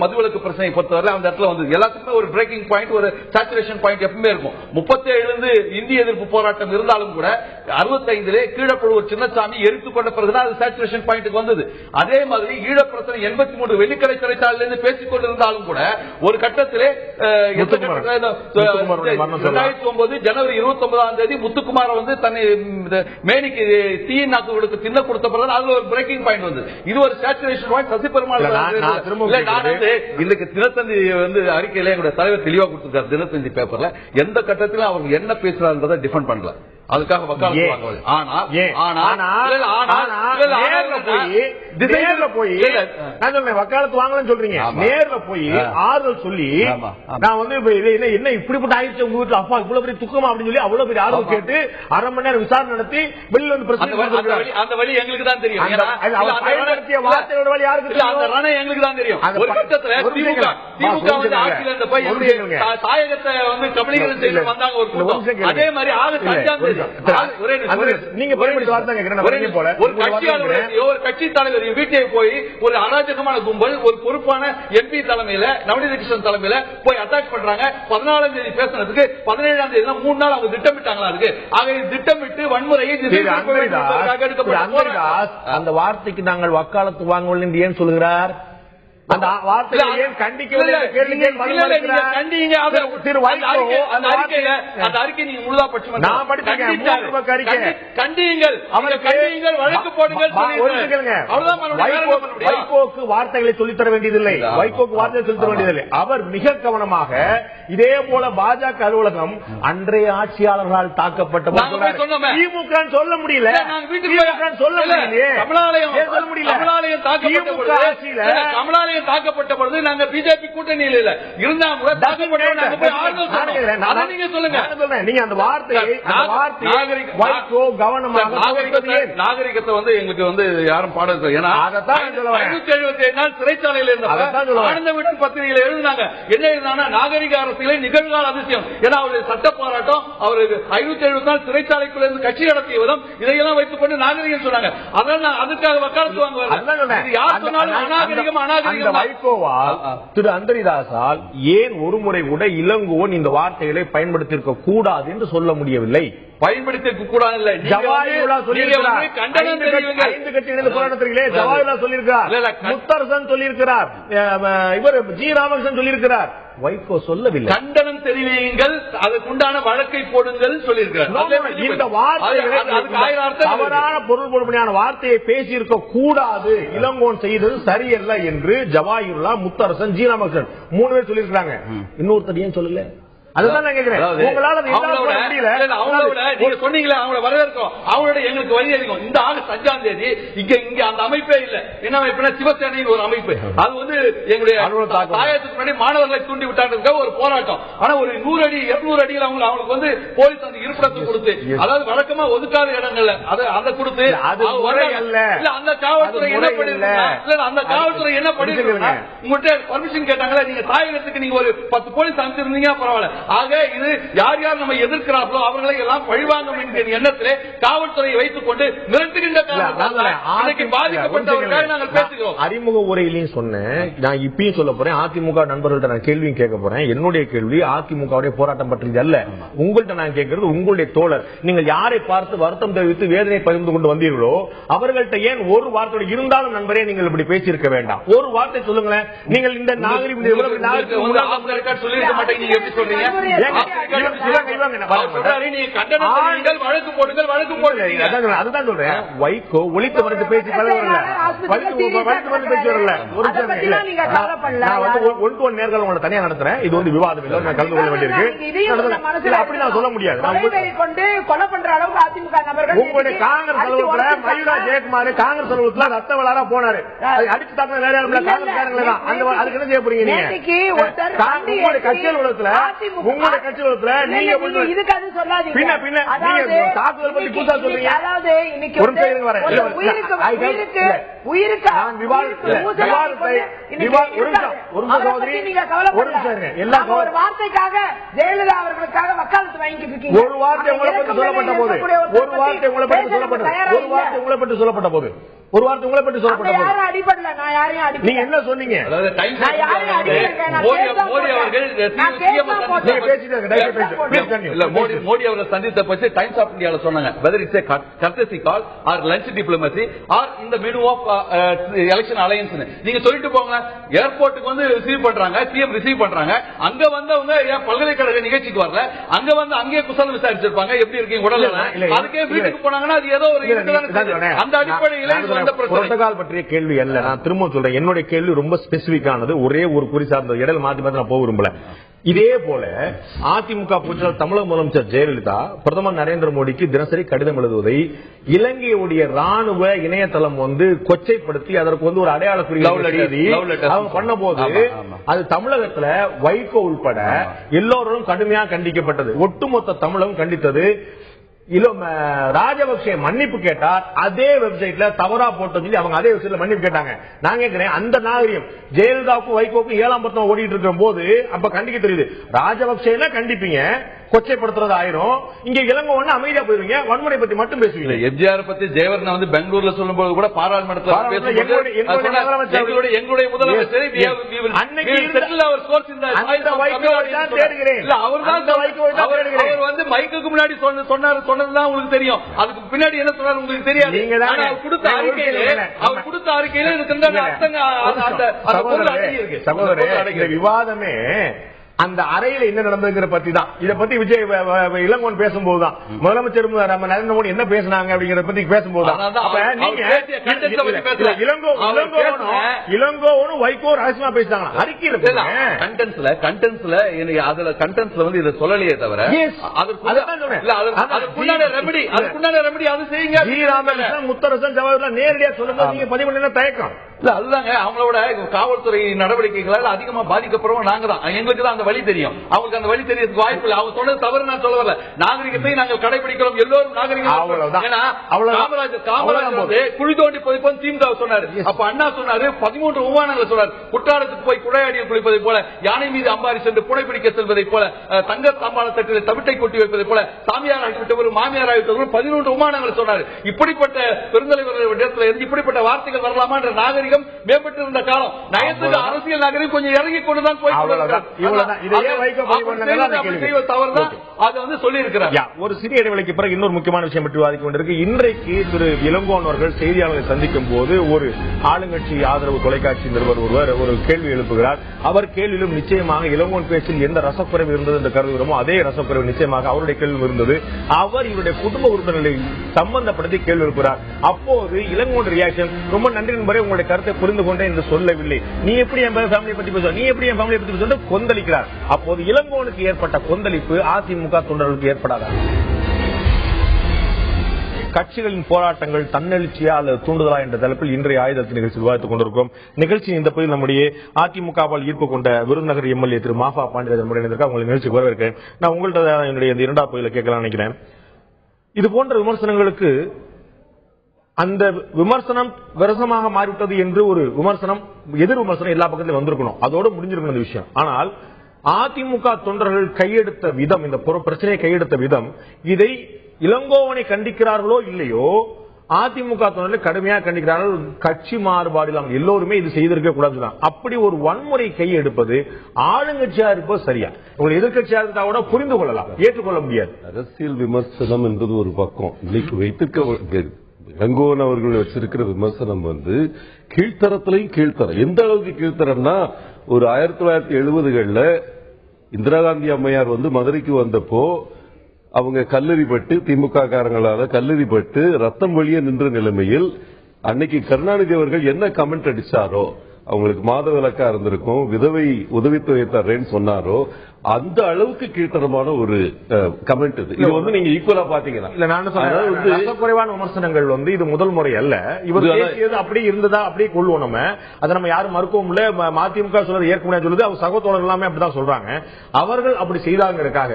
மதுவிலக்கு பிரச்சனை பொறுத்தவரை அந்த இடத்துல வந்து எல்லாத்துக்குமே ஒரு பிரேக்கிங் பாயிண்ட், ஒரு சேச்சுரேஷன் பாயிண்ட் எப்பவுமே இருக்கும். 37 இந்திய எதிர்ப்பு போராட்டம் இருந்தாலும் கூட 65 கீழப்பழுவூர் சின்னசாமி எரித்து கொண்ட பிறகுதான் அது சேச்சுரேஷன் பாயிண்ட்டுக்கு வந்தது. அதே மாதிரி ஈழப்பிரச்சனை 83 வெள்ளிக்கடை சிறைச்சாலையிலிருந்து பேசிக் கொண்டிருந்தாலும் கூட ஒரு கட்டத்திலே 2009 ஜனவரி 29 முத்துக்குமார் வந்து தன்னை மேனிக்கு தீயின் நாக்கு தின்ன கொடுத்த பிறகு அதுல ஒரு பிரேக்கிங் பாயிண்ட் வந்து இது ஒரு சேச்சுரேஷன் பாயிண்ட். சசி பெருமாள் இன்னைக்கு தினத்தந்தி வந்து அறிக்கையில எங்களுடைய தலைவர் தெளிவா கொடுத்திருக்காரு. தினத்தந்தி பேப்பர்ல எந்த கட்டத்திலும் அவங்க என்ன பேசுறாருன்றதை டிஃபெண்ட் பண்ணல. அதுக்காக வக்காலத்து வாங்குவது. வக்காலத்து வாங்கலன்னு சொல்றீங்க. நேர்ல போய் ஆறுதல் சொல்லி நான் வந்து என்ன இப்படிப்பட்ட ஆயிடுச்சு உங்க வீட்டுல, அப்பா இவ்வளவு பெரிய துக்கமா அப்படின்னு சொல்லி அவ்வளவு பெரிய ஆர்வம் கேட்டு 1/2 மணி நேரம் விசாரணை நடத்தி வெளியில வந்து பிரச்சனை. அந்த வழி எங்களுக்கு தான் தெரியும். வார்த்தையோட வழி யாருக்கு எங்களுக்கு தான் தெரியும். ஒரு கட்டத்துல திமுக வந்து ஆட்சியில் இருந்தப்ப தாயகத்தை வந்து கபலீகரம் செய்து வந்தாங்க ஒரு கூட்டம். அதே மாதிரி ஆகஸ்ட் 5 நீங்க ஒரு கட்சி தலைவர் வீட்டை போய் ஒரு அராஜகமான கும்பல் ஒரு பொறுப்பான எம்பி தலைமையில நவநீத கிருஷ்ணன் தலைமையில போய் அட்டாக் பண்றாங்க. 14ஆம் தேதி பேசுறதுக்கு 17ஆம் தேதி 3 நாள் அவங்க திட்டமிட்டாங்களா இருக்கு. ஆக திட்டமிட்டு வன்முறையை அந்த வார்த்தைக்கு நாங்கள் வக்காலத்து வாங்குவோம் என்று ஏன் சொல்கிறார்? அந்த வார்த்தையை ஏன் கண்டிக்கவில்லை? வைகோக்கு வார்த்தைகளை சொல்லித்தர வேண்டியதில்லை. வைகோக்கு வார்த்தைகளை சொல்லித்தர வேண்டியதில்லை. அவர் மிக கவனமாக இதே போல பாஜக அலுவலகம் அன்றைய ஆட்சியாளர்களால் தாக்கப்பட்ட திமுக சொல்ல முடியல. சொல்ல முடியல. தாக்கப்பட்ட பொழுது நாங்க பிஜேபி கூட்டணியில் இல்ல இருந்தா கூட நீங்க சொல்லுங்க. நீங்க அந்த வார்த்தையை நாகரிகத்தை வந்து எங்களுக்கு வந்து யாரும் பாடல். ஏன்னா 577 நாள் சிறைச்சாலையில் இருந்த ஆனந்த வீட்டு பத்திரிகையில் எழுதினாங்க. என்ன எழுதினா நாகரிக அரசியலை நிகழ்கால அதிசயம். ஏன்னா அவருடைய சட்ட போராட்டம் அவருக்கு 570 நாள் சிறைச்சாலைக்குள்ள இருந்து கட்சி நடத்திய விதம் இதையெல்லாம் வைத்துக் கொண்டு நாகரிகம் சொன்னாங்க. அதனால அதுக்காக வக்காலத்து வாங்குவாங்க. யார் சொன்னாலும் அநாகரிகம் அநாகரிகம். வைகோவால் திரு அந்தரிதாசால் ஏன் ஒருமுறை கூட இளங்கோவன் இந்த வார்த்தைகளை பயன்படுத்தியிருக்க கூடாது என்று சொல்ல முடியவில்லை? பயன்படுத்திருக்க கூடாது இல்ல. முத்தரசன் சொல்லியிருக்கிறார், இவர் ஜி ராமகிருஷ்ணன் சொல்லியிருக்கிறார். வைகோ சொல்லவில்லை. கண்டனம் தெரிவியுங்கள், அதற்குண்டான வழக்கை போடுங்கள் சொல்லியிருக்கிறார். இந்த தவறான பொருள் பொறுமையான வார்த்தையை பேசியிருக்க கூடாது, இளங்கோவன் செய்தது சரியல்ல என்று ஜவாஹிருல்லா, முத்தரசன், ஜி ராமகிருஷ்ணன் 3 பேர் சொல்லியிருக்கிறாங்க. இன்னொருத்தர் ஏன் சொல்லல? அதுதான் நான் கேட்கிறேன். உங்களால நீங்க சொன்னீங்களே அவங்கள வரவேற்கும், அவங்களோட எங்களுக்கு வழி அதிகம். இந்த ஆகஸ்ட் 5ஆம் தேதி இங்க அந்த அமைப்பே இல்ல. என்ன அமைப்புனா சிவசேனையின் ஒரு அமைப்பு. அது வந்து எங்களுடைய தாயத்துக்கு முன்னாடி மாணவர்களை தூண்டி விட்டாங்க ஒரு போராட்டம். ஆனா ஒரு 100 அடி 200 அடியில் அவங்களுக்கு வந்து போலீஸ் அந்த இருப்பிடத்தை கொடுத்து, அதாவது வழக்கமா ஒதுக்காத இடங்கள்ல அதை கொடுத்து அந்த காவல்துறை என்ன பண்ணிருக்காங்க? அந்த காவல்துறை என்ன பண்ணிருக்காங்க? உங்கள்கிட்ட பர்மிஷன் கேட்டாங்களா? நீங்க தாயகத்துக்கு நீங்க ஒரு 10 போலீஸ் அனுப்பிச்சிருந்தீங்க பரவாயில்ல. ஆக இது யார் யார் நம்ம எதிர்க்கிறார்களோ அவர்களை எல்லாம் பழிவாங்கும் என்கிற எண்ணத்திலே காவல்துறையை வைத்துக் கொண்டு மிரட்டுகின்ற பாதிக்கப்பட்டவர்களுக்காக நாங்கள் பேசுகிறோம். அறிமுக உரையிலையும் சொன்னேன், நான் இப்பயும் சொல்ல போறேன். அதிமுக நண்பர்கள்ட்ட நான் கேள்வியும் கேட்க போறேன். என்னுடைய கேள்வி அதிமுகவுடைய போராட்டம் பற்றியது அல்ல. உங்கள்கிட்ட நான் கேட்கிறது உங்களுடைய தோழர், நீங்கள் யாரை பார்த்து வருத்தம் தெரிவித்து வேதனை பகிர்ந்து கொண்டு வந்தீர்களோ அவர்கள்ட்ட ஏன் ஒரு வார்த்தை இருந்தாலும் நண்பரே நீங்கள் இப்படி பேசியிருக்க வேண்டாம், ஒரு வார்த்தை சொல்லுங்களேன். நீங்கள் இந்த நாகரிக சொல்லியிருக்க மாட்டேங்க. நீங்க எப்படி சொல்றீங்க? அதுதான் சொல்றேன். வைகோ ஒளித்து மறைத்து பேசி பழகவில்லை. நேர்கள் உங்களை தனியா நடத்துறேன். இது வந்து விவாதம் இல்லை, நான் கலந்து கொள்ள வேண்டியிருக்கு. அப்படி நான் சொல்ல முடியாது. உங்களுடைய காங்கிரஸ் அலுவலகத்துல மயூரா ஜெயக்குமார் காங்கிரஸ் அலுவலகத்துல ரத்த விளாட போனாரு. அடிச்சு தாக்க வேற காங்கிரஸ் தான். அதுக்கு என்ன செய்ய போறீங்க? நீங்க உங்களுடைய கட்சி அலுவலகத்துல உங்களுடைய கட்சி அலுவலகத்துல நீங்க பின்ன தாக்குதல் பற்றி புதுசா சொல்றீங்க. ஒரு நிமிஷம் வரேன். ஒரு வார்த்தைக்காக ஜெயலலிதா அவர்களுக்காக வக்காலத்து வாங்கிட்டு இருக்கீங்க. ஒரு வார்த்தை உங்களை பற்றி சொல்லப்பட்ட போது, ஒரு வார்த்தை உங்களை பற்றி சொல்லப்பட்ட உங்களை பற்றி சொல்லப்பட்ட போது, ஒரு வார்த்தை உங்களை பற்றி சொல்லப்பட்ட போது அடிப்படல. நான் யாரையும் அடிப்படல. நீங்க என்ன சொன்னீங்க? மோடி அவர்கள் சந்தித்த பற்றி டைம்ஸ் ஆஃப் இந்தியாவில் சொன்னாங்க. whether it's a courtesy call or lunch diplomacy or in the middle of election alliance. நீங்க சொல்லிட்டு போங்க. ஏர்போர்ட்டுக்கு வந்து ரிசீவ் பண்றாங்க, சிஎம் ரிசீவ் பண்றாங்க. அங்க வந்தவங்க ஏன் பல்கலைக்கழக நிகழ்ச்சிக்கு வரல? அங்க வந்து அங்கேயே குசலம் விசாரிச்சிருப்பாங்க, எப்படி இருக்கீங்க உடல். அதுக்கே வீட்டுக்கு போனாங்கன்னா அது ஏதோ ஒரு அந்த அடிப்படையில் புரோட்டோகால் பற்றிய கேள்வி அல்ல. நான் திரும்ப சொல்றேன், என்னுடைய கேள்வி ரொம்ப ஸ்பெசிபிக்கானது. ஒரே ஒரு குறி சார்ந்த இடையில மாத்தி மாத்தி நான் போக விரும்பல. இதே போல அதிமுக பொதுச்செயலாளர் தமிழக முதலமைச்சர் ஜெயலலிதா பிரதமர் நரேந்திர மோடிக்கு தினசரி கடிதம் எழுதுவதை இலங்கையுடைய ராணுவ இணையதளம் வந்து கொச்சைப்படுத்தி அதற்கு வந்து ஒரு அடையாள குறியீடு பண்ண போது அது தமிழகத்துல வைகோ உள்பட எல்லோரும் கடுமையா கண்டிக்கப்பட்டது. ஒட்டுமொத்த தமிழகம் கண்டித்தது. ராஜபக்சே மன்னிப்பு கேட்டார், அதே வெப்சைட்ல தவறா போட்டு சொல்லி அவங்க அதே வெப்சைட்ல மன்னிப்பு கேட்டாங்க. நான் கேட்கிறேன், அந்த நாகரிகம் ஜெயலலிதாவுக்கும் வைகோக்கும் 7ஆம் பத்தம் ஓடிட்டு இருக்கும் போது அப்ப கண்டிக்க தெரியுது. ராஜபக்சே கண்டிப்பீங்க, கொச்சைப்படுத்துறது ஆயிரும். இங்க இளங்கோவன் அமைதியா போயிருவீங்க, வன்முறை பத்தி மட்டும் பேசுவீங்க. எம்ஜிஆர் பத்தி ஜெயவர்தன் வந்து பெங்களூர்ல சொல்லும்போது கூட பாராளுமன்றத்தில் எங்களுடைய முதலமைச்சர் அவர் வந்து மைக்குக்கு முன்னாடி சொன்னதுதான் உங்களுக்கு தெரியும். அதுக்கு பின்னாடி என்ன சொன்னார் உங்களுக்கு தெரியாது. அவர் கொடுத்த அறிக்கையில சகோதரர் விவாதமே அந்த அறையில என்ன நடந்ததுங்கிற பத்தி தான். இதை பத்தி விஜய் இளங்கோவன் பேசும்போதுதான், முதலமைச்சர் நம்ம நரேந்திர மோடி என்ன பேசினாங்க அப்படிங்கறத பத்தி பேசும்போதுதான் இளங்கோவனும் வைகோ ரகசியமா பேசினாங்க அறிக்கையில. கண்டென்ட்ஸ்ல வந்து இதை சொல்லலையே தவிர முத்தரசன் ஜவஹர்லால் நேரடியா சொல்லும்போது நீங்க பதிவு பண்ண தயக்கம் இல்ல. அதுதாங்க அவங்களோட காவல்துறை நடவடிக்கைகளால் அதிகமா பாதிக்கப்படுவோம் நாங்க தான். எங்களுக்கு தான் அந்த வழி தெரியும், அவங்களுக்கு அந்த வழி தெரியறதுக்கு வாய்ப்பு இல்லை. அவங்க சொன்னது தவறு நான் சொல்ல வரல. நாகரிகத்தை நாங்கள் கடைபிடிக்கிறோம், எல்லோரும் நாகரிகம். காமராஜர் குழி தோண்டி புதைப்போம் திமுக சொன்னாரு. அப்ப அண்ணா சொன்னாரு 13 விமானங்கள் சொன்னார். குற்றாலத்துக்கு போய் குடையாடியில் குளிப்பதை போல, யானை மீது அம்பாரி சென்று புடைப்பிடிக்க செல்வதை போல, தங்க தாம்பாள தட்டில் தவிட்டை கொட்டி வைப்பதை போல, சாமியார் ஆகிவிட்டவர் மாமியார் ஆகிவிட்டவர் 13 விமானங்கள் சொன்னார். இப்படிப்பட்ட பெருந்தலைவர்கள் இப்படிப்பட்ட வார்த்தைகள் வரலாமா என்ற நாகரிகம் மேம்பட்டிருந்த காலம். நயத்துக்கு அரசியல் நாகரிகம் கொஞ்சம் இறங்கி கொண்டுதான் போய் ஒரு சிறிய இடைவெளிக்கு பிறகு இன்னொரு முக்கியமான விஷயம் பற்றி விவாதிக்க வேண்டியிருக்கு. இன்றைக்கு திரு இளங்கோவன் அவர்கள் செய்தியாளர்களை சந்திக்கும் போது ஒரு ஆளுங்கட்சி ஆதரவு தொலைக்காட்சி நிறுவனர் ஒருவர் ஒரு கேள்வி எழுப்புகிறார். அவர் கேள்வியிலும் நிச்சயமாக இளங்கோவன் பேச்சில் எந்த ரசக்குறைவு இருந்தது என்று கருதுகிறோமோ அதே ரசக்குறைவு நிச்சயமாக அவருடைய கேள்வி இருந்தது. அவர் இவருடைய குடும்ப உறுப்பினர்களை சம்பந்தப்படுத்தி கேள்வி எழுப்புகிறார். அப்போது இளங்கோவன் ரியாக்ஷன், ரொம்ப நன்றி நண்பரே, உங்களுடைய கருத்தை புரிந்து கொண்டேன் என்று சொல்லவில்லை, நீ எப்படி என் ஃபேமிலியை பத்தி பேசுவ, நீ எப்படி என் ஃபேமிலியை பத்தி பேசுவது கொந்தளிக்கிறார். அப்போது இளங்கோவனுக்கு ஏற்பட்ட கொந்தளிப்பு அதிமுக தொண்டர்களுக்கு ஏற்படாத. கட்சிகளின் போராட்டங்கள் தன்னெழுச்சியா அல்லது தூண்டுதலா என்ற தலைப்பில் இன்றைய ஆயுதத்து நிகழ்ச்சி விவாதித்துக் கொண்டிருக்கிறோம். நிகழ்ச்சியின் இந்த பகுதியில் நம்முடைய அதிமுகவால் ஈர்ப்பு கொண்ட விருதுநகர் எம்எல்ஏ திரு மாஃபா பாண்டியராஜன் முறையினருக்காக உங்களை நிகழ்ச்சிக்கு வரவேற்கிறேன். நான் உங்கள்கிட்ட என்னுடைய இந்த இரண்டாவது பகுதியில் கேட்கலாம் நினைக்கிறேன். இது போன்ற விமர்சனங்களுக்கு அந்த விமர்சனம் விரசமாக மாறிவிட்டது என்று ஒரு விமர்சனம், எதிர் விமர்சனம் எல்லா பக்கத்திலும் வந்திருக்கணும், அதோடு முடிஞ்சிருக்கணும் இந்த விஷயம். ஆனால் அதிமுக தொண்டர்கள் கையெடுத்த விதம், இந்த பிரச்சனையை கையெடுத்த விதம், இதை இளங்கோவனை கண்டிக்கிறார்களோ இல்லையோ அதிமுக தொண்டர்கள் கடுமையாக கண்டிக்கிறார்கள். கட்சி மாறுபாடு இல்லாமல் எல்லோருமே இது செய்திருக்க கூடாது. அப்படி ஒரு வன்முறை கையெடுப்பது ஆளுங்கட்சியா இருப்பது சரியா? உங்களை எதிர்கட்சியா இருந்தா கூட புரிந்து கொள்ளலாம், ஏற்றுக்கொள்ள முடியாது. அரசியல் விமர்சனம் என்பது ஒரு பக்கம். இன்னைக்கு வைத்திருக்க இளங்கோவன் அவர்கள் வச்சிருக்கிற விமர்சனம் வந்து கீழ்த்தரத்திலையும் கீழ்த்தரம். எந்த அளவுக்கு கீழ்த்தரம்னா, ஒரு 1970களில் இந்திரா காந்தி அம்மையார் வந்து மதுரைக்கு வந்தப்போ அவங்க கல்லெறிப்பட்டு, திமுக காரங்களால கல்லெறிப்பட்டு ரத்தம் வழிய நின்ற நிலைமையில் அன்னைக்கு கருணாநிதி அவர்கள் என்ன கமெண்ட் அடிச்சாரோ, அவங்களுக்கு மாதவிலக்கா இருந்திருக்கும், விதவை உதவித்தொகை தர்றேன்னு சொன்னாரோ, அந்த அளவுக்கு கீழ்த்தரமான ஒரு கமெண்ட் இது வந்து நீங்க ஈக்குவலா பாத்தீங்கன்னா. இல்ல நான் சொல்றேன், குறைவான விமர்சனங்கள் வந்து இது முதல் முறை அல்ல. இவர் அப்படி இருந்ததா அப்படியே கொள்வோம், நம்ம அதை நம்ம யாரும் மறுக்கவும் இல்ல. மதிமுக சொல்றது ஏற்க சொல்லுது, அவர் சகோதரர்கள் எல்லாமே அப்படிதான் சொல்றாங்க. அவர்கள் அப்படி செய்தாங்கிறதுக்காக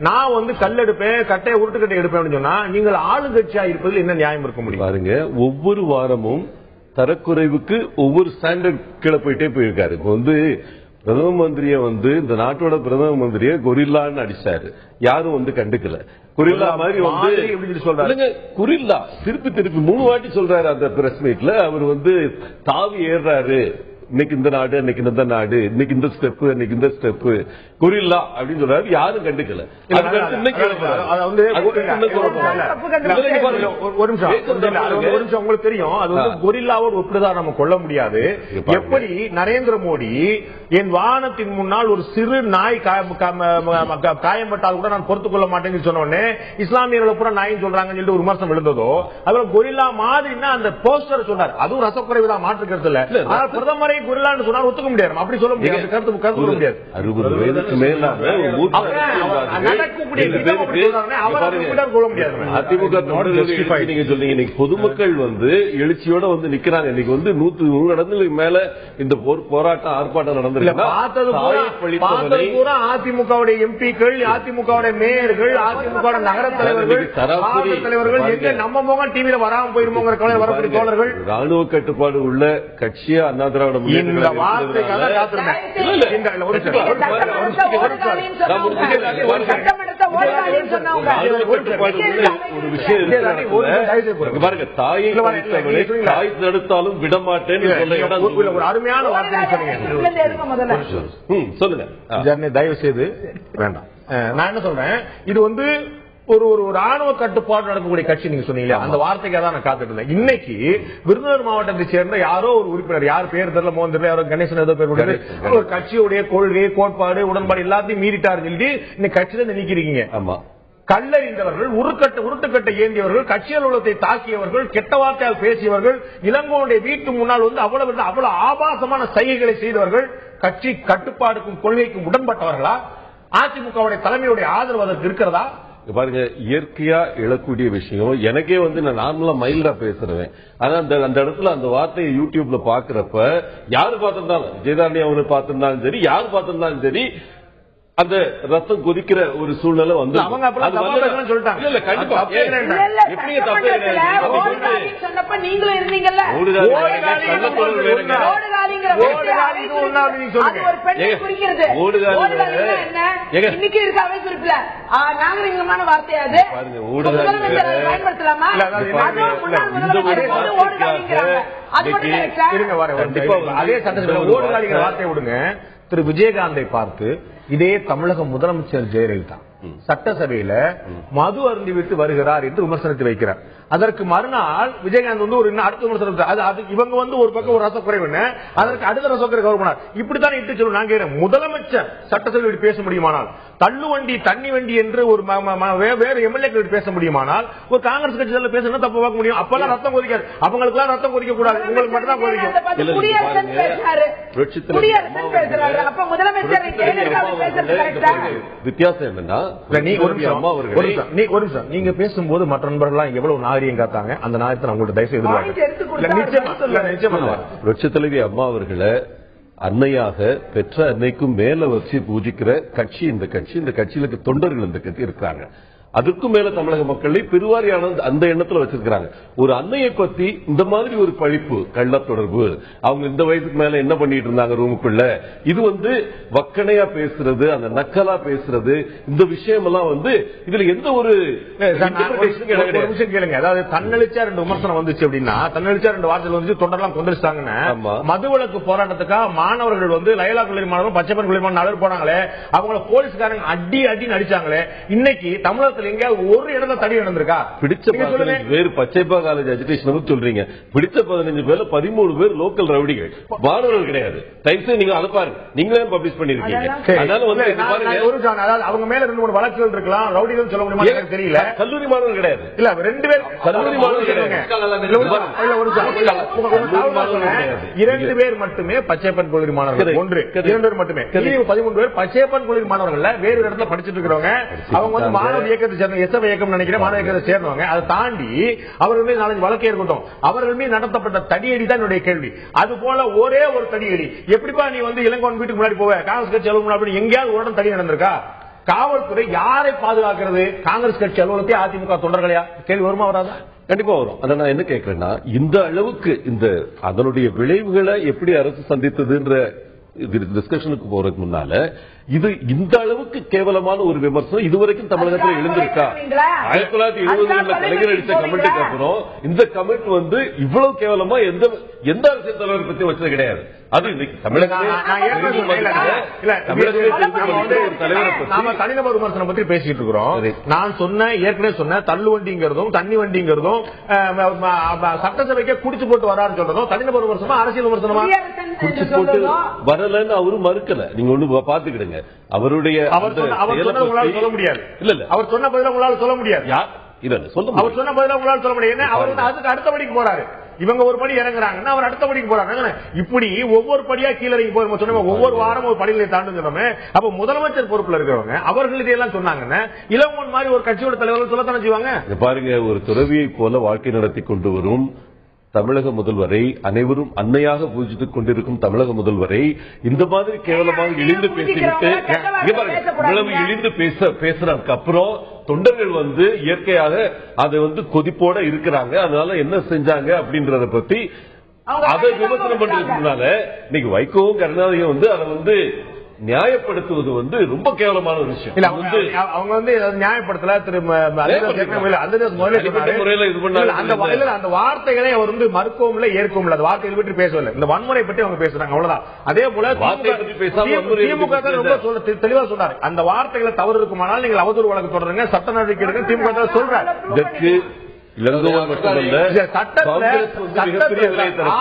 நான் வந்து கல் எடுப்பேன், கட்டையை உருட்டுக்கட்டை எடுப்பேன் அப்படின்னு சொன்னா நீங்கள் ஆளுங்கட்சியா இருப்பதில் என்ன நியாயம் இருக்க முடியும்? பாருங்க, ஒவ்வொரு வாரமும் தரக்குறைவுக்கு ஒவ்வொரு ஸ்டாண்டர்ட் கீழே போயிட்டே போயிருக்காரு. இப்ப வந்து பிரதம மந்திரிய வந்து இந்த நாட்டோட பிரதம மந்திரிய கொரில்லான்னு அடிச்சாரு, யாரும் வந்து கண்டுக்கல. கொரில்லா மாதிரி வந்து சொல்றாங்க, கொரில்லா திருப்பி 3 வாட்டி சொல்றாரு அந்த பிரஸ் மீட்ல. அவர் வந்து தாவி ஏறாரு, இன்னைக்கு இந்த நாடு, இன்னைக்கு இந்த நாடு, இன்னைக்கு இந்த ஸ்டெப், இன்னைக்கு இந்த ஸ்டெப், கொரில்லா அப்படின்னு சொல்றாரு, யாரும் கண்டுக்கல. ஒரு நிமிஷம், உங்களுக்கு தெரியும் அது வந்து கொரில்லாவோடு ஒப்பிடுதான் நம்ம கொள்ள முடியாது. எப்படி நரேந்திர மோடி என் வாகனத்தின் முன்னால் ஒரு சிறு நாய் காயம்பட்டால் கூட நான் பொறுத்துக் கொள்ள மாட்டேன்னு சொன்ன உடனே இஸ்லாமியர்கள் பூரா நாயின்னு சொல்றாங்கன்னு சொல்லிட்டு ஒரு விமர்சனம் எழுந்ததோ, அதுல கொரில்லா மாதிரின்னா அந்த போஸ்டர் சொன்னார், அதுவும் ரசக்குறைவு தான், மாற்றுக்கிறது இல்ல. ஆனால் பிரதமரை கொரில்லான்னு சொன்னால் ஒத்துக்க முடியாது, அப்படி சொல்ல முடியாது, கருத்து சொல்ல முடியாது. 60 வயதுக்கு மேலாக அதிமுக நீங்க சொல்றீங்க, இன்னைக்கு பொதுமக்கள் வந்து எழுச்சியோட வந்து நிக்கிறாங்க. இன்னைக்கு வந்து 100 இடங்களுக்கு மேல இந்த போராட்டம் ஆர்ப்பாட்டம் நடந்திருக்கு. அதிமுகவுடைய எம்பிக்கள், அதிமுகவுடைய மேயர்கள், அதிமுக நகர தலைவர்கள் எங்க நம்ம போக டிவியில வராம போயிருமோங்கிற கவலை வரக்கூடிய தோழர்கள். ராணுவ கட்டுப்பாடு உள்ள கட்சியா அண்ணா திராவிட ஒரு விஷயம் பாருங்க, தாயை தாய் தடுத்தாலும் விடமாட்டேன்னு ஒரு அருமையான வார்த்தை சொல்லுங்க. தயவு செய்து வேண்டாம். நான் என்ன சொல்றேன், இது வந்து ஒரு ராணுவ கட்டுப்பாடு நடக்கக்கூடிய கட்சி நீங்க சொன்னீங்க, அந்த வார்த்தைக்காக தான் நான் காத்துட்டு இருந்தேன். இன்னைக்கு விருதுநகர் மாவட்டத்தை சேர்ந்த யாரோ ஒரு உறுப்பினர், யார் பேர் தெரியல, மோகன் தெரியல, யாரோ கணேசன் ஏதோ பேர், ஒரு கட்சியுடைய கொள்கை கோட்பாடு உடன்பாடு எல்லாத்தையும் மீறிட்டாரு சொல்லி இன்னைக்கு கட்சியில நிக்கிறீங்க. ஆமா, கல்லறிந்தவர்கள், உருட்டுக்கட்டை ஏந்தியவர்கள், கட்சி அலுவலகத்தை தாக்கியவர்கள், கெட்ட வார்த்தையால் பேசியவர்கள், இளங்கோனுடைய வீட்டு முன்னால் வந்து அவ்வளவு ஆபாசமான சைகைகளை செய்தவர்கள் கட்சி கட்டுப்பாடுக்கும் கொள்கைக்கும் உடன்பட்டவர்களா? அதிமுகவுடைய தலைமையுடைய ஆதரவு அதற்கு இருக்கிறதா? பாருங்க, இயற்கையா எழக்கூடிய விஷயம். எனக்கே வந்து நான் நார்மலா மைல்டா பேசுறேன். ஆனா அந்த இடத்துல அந்த வார்த்தையை யூடியூப்ல பாக்குறப்ப யாரு பார்த்திருந்தாலும், ஜெயதாரணி அவங்க பார்த்திருந்தாலும் சரி, யாரு பார்த்திருந்தாலும் சரி, அந்த ரத்தம் கொதிக்கிற ஒரு சூழ்நிலை வந்து அவங்க சொல்லிட்டாங்க. இல்ல கண்டிப்பா எப்படிங்க தப்பு சொன்னப்ப நீங்களும் இருந்தீங்கல்ல. இன்னைக்கு இருக்க அமைப்பிருக்கல நாகரிகமான வார்த்தையாது பயன்படுத்தலாமா? அதே சட்டத்தில் ஓடுகாலிங்கிற வார்த்தையை விடுங்க. திரு விஜயகாந்தை பார்த்து இதே தமிழக முதலமைச்சர் ஜெயலலிதா சட்டசபையில மது அருந்திவிட்டு வருகிறார் என்று விமர்சனத்தை வைக்கிறார். அதற்கு மறுநாள் விஜயகாந்த் வந்து ஒரு அடுத்த விமர்சனம், இவங்க வந்து ஒரு பக்கம் ஒரு ரசக்குறைவு, அதற்கு அடுத்த ரசக்குறை கவர்மெண்ட் இப்படித்தான் இட்டு சொல்லுவோம். நான் கேட்கிறேன், முதலமைச்சர் சட்டசபையில் பேச முடியுமானால், தள்ளு வண்டி தண்ணி வண்டி என்று ஒரு வேறு எம்எல்ஏக்கள் பேச முடியுமானால், ஒரு காங்கிரஸ் கட்சி பேசணும் தப்பு பார்க்க முடியும். அப்பெல்லாம் ரத்தம் கொதிக்காது, அவங்களுக்கு எல்லாம் ரத்தம் கொதிக்க கூடாது, உங்களுக்கு மட்டும் தான் கொதிக்கும். வித்தியாசம் என்னன்னா, நீங்க பேசும்போது மற்ற நண்பர்கள் எவ்வளவு நாகரிகம் காத்தாங்க, அந்த நாகரிகத்தை உங்கள்ட்ட தயவு புரட்சி தலைவி அம்மா அவர்களை அன்னையாக பெற்ற அன்னைக்கும் மேல வச்சு பூஜிக்கிற கட்சி இந்த கட்சி. இந்த கட்சியில தொண்டர்கள் இந்த கட்சி இருக்காங்க. அதுக்கும் மேல தமிழக மக்களை பெருவாரியான அந்த எண்ணத்துல வச்சிருக்காங்க. ஒரு அன்னையை பத்தி இந்த மாதிரி ஒரு பழிப்பு, கள்ள தொடர்பு, அவங்க இந்த வயசுக்கு மேல என்ன பண்ணிட்டு இருந்தாங்க ரூமுக்குள்ள, இது வந்து வக்கணையா பேசுறது, அந்த நக்கலா பேசுறது, இந்த விஷயம் எல்லாம் வந்து இதுல எந்த ஒரு நிமிஷம் கேளுங்க. அதாவது தன்னெழுச்சா ரெண்டு விமர்சனம் வந்துச்சு அப்படின்னா, தன்னெழுச்சா ரெண்டு வார்த்தைகள் வந்து தொண்டர்லாம் கொந்தளிச்சாங்கன்னா, மதுவிலக்கு போராட்டத்துக்காக மாணவர்கள் வந்து லயலா கல்லூரி மாணவர்கள், பச்சைப்பன் கல்லூரி மாணவர் போனாங்களே, அவங்கள போலீஸ்காரங்க அடி நடிச்சாங்களே, இன்னைக்கு தமிழகத்தில் ஒரு இடத்துல தடி நடந்திருக்கா? பிடிச்ச 15 பேர் பச்சைப்பா காலேஜ் எஜுகேஷன் சொல்றீங்க, பிடிச்ச 15 பேர்ல 13 பேர் லோக்கல் ரவுடிகள், மாணவர்கள் கிடையாது. தயவுசெய்து நீங்க அனுப்பாரு, நீங்களே பப்ளிஷ் பண்ணிருக்கீங்க. அதனால வந்து அவங்க மேல 2-3 வழக்குகள் இருக்கலாம், ரவுடிகள் சொல்ல முடியுமா தெரியல. கல்லூரி மாணவர்கள் கிடையாது, இல்ல 2 பேர் கல்லூரி மாணவர்கள் 2 பேர் மட்டுமே பச்சைப்பன் கல்லூரி மாணவர்கள், 2 பேர் மட்டுமே. 13 பேர் பச்சைப்பன் கல்லூரி மாணவர்கள் வேறு இடத்துல படிச்சுட்டு இருக்கிறவங்க. அவங்க வந்து மாணவர் இயக்கத்தை நினைக்கிறேன், மாணவ இயக்கத்தை சேர்ந்தவங்க. அதை தாண்டி அவர்கள் மீது 4 வழக்கு இருக்கட்டும், அவர்கள் மீது நடத்தப்பட்ட தடியடி தான் என்னுடைய கேள்வி. அது போல ஒரே ஒரு தடியடி, எப்படிப்பா நீ வந்து இளங்கோவன் வீட்டுக்கு முன்னாடி போவ, காங்கிரஸ் கட்சி அலுவலகம் எங்கேயாவது ஒரு தடி நடந்திருக்கா? காவல்துறை யாரை பாதுகாக்கிறது? காங்கிரஸ் கட்சி அலுவலகத்தை அதிமுக தொண்டர்களையா? கேள்வி வருமா வராதா? கண்டிப்பா வரும். அதை நான் என்ன கேட்கிறேன்னா, இந்த அளவுக்கு இந்த அதனுடைய விளைவுகளை எப்படி அரசு சந்தித்ததுன்ற டிஸ்கஷனுக்கு போறதுக்கு முன்னால, இது இந்த அளவுக்கு கேவலமான ஒரு விமர்சனம் இதுவரைக்கும் தமிழகத்தில் எழுந்திருக்கா? 1970 கலைஞர் அடித்த கமெண்ட்டுக்கு அப்புறம் இந்த கமெண்ட் வந்து இவ்வளவு கேவலமா எந்த அரசியல் தலைவர் பத்தி வச்சது கிடையாது. அது இன்னைக்கு தமிழகமே தனிநபர் விமர்சனம் பத்தி பேசிட்டு இருக்கிறோம். நான் ஏற்கனவே சொன்ன தள்ளு வண்டிங்கிறதும் தண்ணி வண்டிங்கிறதும் சட்டசபைக்கு குடிச்சு போட்டு வரான்னு சொல்றதும் தனிநபர் விமர்சனமா அரசியல் விமர்சனமா? குடிச்சு போட்டு வரலன்னு அவரு மறுக்கல, நீங்க ஒண்ணு பாத்துக்கிடுங்க. அவருடைய சொல்ல முடியாது, இல்ல அவர் சொன்ன பதில உங்களால சொல்ல முடியாது, அவர் சொன்ன பதில உங்களால சொல்ல முடியாது. அவர் அதுக்கு அடுத்த படிக்கு போறாரு, இவங்க ஒரு படி இறங்குறாங்கன்னா அவர் அடுத்த படிக்கு போறாங்க. இப்படி ஒவ்வொரு படியா கீழே சொன்ன ஒவ்வொரு வாரம் ஒரு படிகளை தாண்டு சொன்னோமே. அப்ப முதலமைச்சர் பொறுப்புல இருக்கிறவங்க அவர்கள் இதையெல்லாம் சொன்னாங்கன்னா இளங்கோவன் மாதிரி ஒரு கட்சியோட தலைவர்கள் சொல்லத்தானே செய்வாங்க. பாருங்க, ஒரு துறவியை போல வாழ்க்கை நடத்தி கொண்டு வரும் தமிழக முதல்வரை, அனைவரும் அன்னையாக பூஜித்துக் கொண்டிருக்கும் தமிழக முதல்வரை இந்த மாதிரி கேவலமாக இழிந்து பேசிவிட்டு இழிந்து பேசுறதுக்கு அப்புறம் தொண்டர்கள் வந்து இயற்கையாக அதை வந்து கொதிப்போட இருக்கிறாங்க. அதனால என்ன செஞ்சாங்க அப்படின்றத பத்தி அதை விமர்சனம் பண்றதுனால இன்னைக்கு வைகோவும் கருணாநிதியும் வந்து அதை வந்து நியாயப்படுத்துவது வந்து ரொம்ப கேவலமான ஒரு விஷயம். இல்ல அவங்க வந்து நியாயப்படுத்தல. திரு முறையில இது பண்ணாங்க. அந்த வார்த்தைகளை அவர் வந்து மறுக்கவும் இல்லை, ஏற்கவும் இல்லை. அந்த வார்த்தைகளை பற்றி பேசவில்லை. இந்த வன்முறை பற்றி அவங்க பேசுறாங்க, அவ்வளவுதான். அதே போல திமுக ரொம்ப தெளிவா சொன்னாரு, அந்த வார்த்தைகளை தவறு இருக்குமானால் நீங்கள் அவதூறு வழக்கு தொடருங்க, சட்ட நடவடிக்கை எடுங்க. திமுக சொல்றாரு.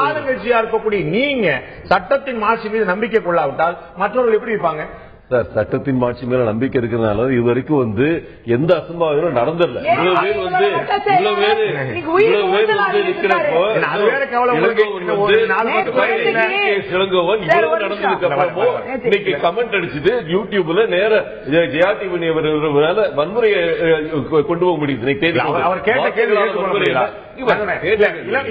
ஆளுங்கட்சியா இருக்கக்கூடிய நீங்க சட்டத்தின் மாட்சி மீது நம்பிக்கை கொள்ளாவிட்டால் மற்றவர்கள் எப்படி இருப்பாங்க? சார், சட்டத்தின் மாட்சி மேல நம்பிக்கை இருக்கிறதுனால இதுவரைக்கும் வந்து எந்த அசம்பாவிதமும் நடந்ததில்ல. இவ்வளவு பேர் வந்து இருக்கிறப்போ இளங்கோவன் இவ்வளவு நடந்ததுக்கு அப்புறமோ இன்னைக்கு கமெண்ட் அடிச்சுட்டு யூடியூப்ல நேர ஜெயா டிவி வன்முறையை கொண்டு போக முடியுது. அவர் கேட்ட கேள்வி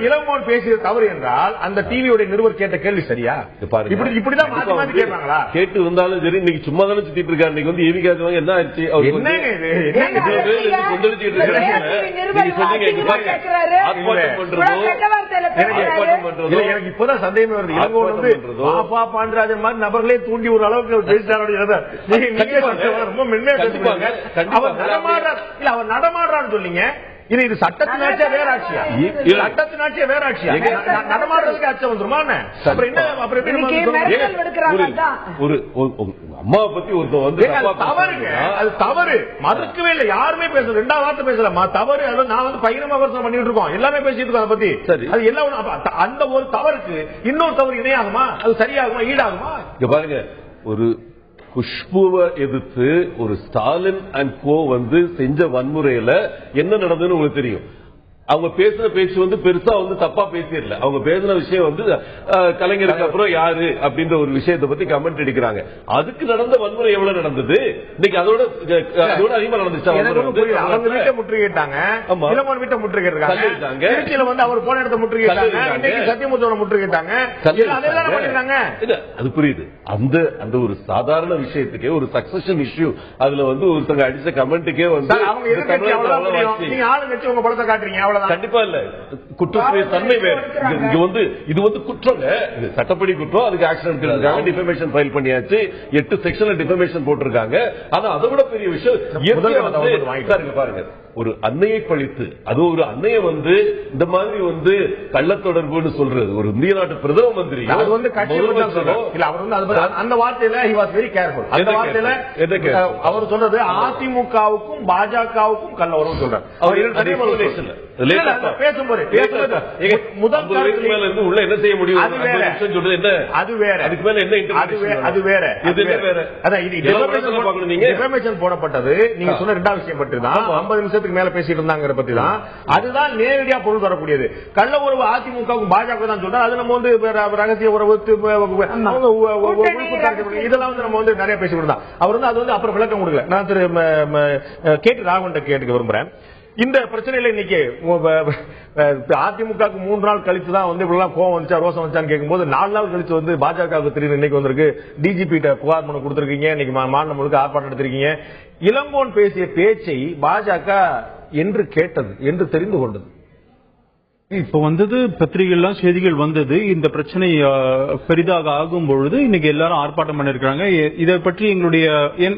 இளங்கோவன் பேசியது தவறு என்றால் அந்த டிவியோட நிருபர் கேட்ட கேள்வி சரியா? இப்படிதான் மாத்தி மாத்தி கேட்பாங்களா? கேட்டு இருந்தாலும் சரி, இன்னைக்கு சும்மா தானே சுத்திட்டு இருக்காரு. இன்னைக்கு வந்து ஏவி காசுவாங்க. என்ன ஆச்சு? எனக்கு இப்பதான் சந்தேகமே வருது. இளங்கோவன் வந்து பாப்பா பாண்டராஜன் மாதிரி நபர்களே தூண்டி ஒரு அளவுக்கு பேசிட்டாரு. ரொம்ப மென்மையா பேசுவாங்க. அவர் நடமாடுறான்னு சொன்னீங்க. இது சட்டத்தின் ஆட்சியா வேற ஆட்சியா? சட்டத்தின் ஆட்சியா வேற ஆட்சியா? நடமாடுறதுக்கு ஆட்சி வந்துருமா? ஒரு அம்மாவை பத்தி ஒருத்தர் வந்து தவறுங்க, அது தவறு. மறுக்கவே இல்லை, யாருமே பேசல. ரெண்டாவது வார்த்தை பேசல தவறு. நான் வந்து பகிரமா விமர்சனம் பண்ணிட்டு இருக்கோம், எல்லாமே பேசிட்டு இருக்கோம் அதை பத்தி. அது எல்லாம் அந்த ஒரு தவறுக்கு இன்னொரு தவறு இணையாகுமா? அது சரியாகுமா? ஈடாகுமா? இங்க பாருங்க, ஒரு குஷ்புவை எதிர்த்து ஒரு ஸ்டாலின் அண்ட் கோ வந்து செஞ்ச வன்முறையில என்ன நடந்ததுன்னு உங்களுக்கு தெரியும். அவங்க பேசின பேச்சு வந்து பெருசா வந்து தப்பா பேசிடல. அவங்க பேசின விஷயம் வந்து கலைஞருக்கு அப்புறம் யாரு அப்படின்ற ஒரு விஷயத்தை பத்தி கமெண்ட் அடிக்கிறாங்க. அதுக்கு நடந்த வன்முறை எவ்வளவு நடந்தது? இன்னைக்கு அதோட அதிகமா நடந்துச்சு. அவங்க வீட்டை முற்றுகையிட்டாங்க, இளமோன் வீட்டை முற்றுகையிட்டாங்க, திருச்சியில வந்து அவர் போன இடத்தை முற்றுகையிட்டாங்க, சத்தியமூர்த்தியோட முற்றுகையிட்டாங்க. அது புரியுது. அந்த ஒரு சாதாரண விஷயத்துக்கே ஒரு சக்சஷன் இஷ்யூ, அதுல வந்து ஒருத்தங்க அடிச்ச கமெண்ட்டுக்கே வந்து நீங்க ஆளுங்கட்சி உங்க படத்தை காட்டுறீங்க. கண்டிப்பா இல்ல, குற்றத்துடைய தன்மை வேறு. இது வந்து குற்றம், சட்டப்படி குற்றம். அதுக்கு ஆக்ஷன் எடுத்திருக்காங்க, டிஃபமேஷன் ஃபைல் பண்ணியாச்சு, 8 செக்ஷன்ல டிஃபமேஷன் போட்டிருக்காங்க. ஆனா அதை விட பெரிய விஷயம் பாருங்க, ஒரு அன்னையை பழித்து, அது ஒரு அன்னையை வந்து இந்த மாதிரி வந்து கள்ளத்தொடர்புன்னு சொல்றது ஒரு இந்திய நாட்டு பிரதம மந்திரி. அது வந்து அந்த வார்த்தையில he was very careful. அந்த வார்த்தையில அவர் சொல்றது அதிமுகவுக்கும் பாஜகவுக்கும் கள்ள உறவு சொல்றாரு. பேசும்போது முதல் உள்ள என்ன செய்ய முடியும்? அது வேற, அதுக்கு மேல என்ன? அது வேற. டிஃபமேஷன் போடப்பட்டது நீங்க சொன்ன ரெண்டாவது விஷயம் பற்றி தான் 50 நிமிஷத்துக்கு மேல பேசிட்டு இருந்தாங்க பத்தி தான். அதுதான் நேரடியா பொருள் தரக்கூடியது. கள்ள உறவு அதிமுகவுக்கும் பாஜக தான் சொல்றாரு. அது நம்ம வந்து ரகசிய உறவு இதெல்லாம் வந்து நம்ம வந்து நிறைய பேசிட்டு இருந்தா. அவர் வந்து அது வந்து அப்புறம் விளக்கம் கொடுக்கல. நான் திரு கேட்டு ராகவன் கேட்டுக்க விரும்புறேன். இந்த பிரச்சனையில இன்னைக்கு அதிமுக 3 நாள் கழிச்சு தான் வந்து இப்படிலாம் கோவம் வந்துச்சா ரோசம் வந்துச்சான்னு கேட்கும்போது 4 நாள் கழிச்சு வந்து பாஜகவுக்கு திடீர்னு இன்னைக்கு வந்திருக்கு. டிஜிபி புகார் மனு கொடுத்திருக்கீங்க. இன்னைக்கு மாநிலம் முழுக்க ஆர்ப்பாட்டம் எடுத்திருக்கீங்க. இளங்கோவன் பேசிய பேச்சை பாஜக என்று கேட்டது, என்று தெரிந்து கொண்டது. இப்ப வந்தது பத்திரிகைலாம் செய்திகள் வந்தது. இந்த பிரச்சனை பெரிதாக ஆகும் பொழுது இன்னைக்கு எல்லாரும் ஆர்ப்பாட்டம் பண்ணிருக்காங்க. இதை பற்றி எங்களுடைய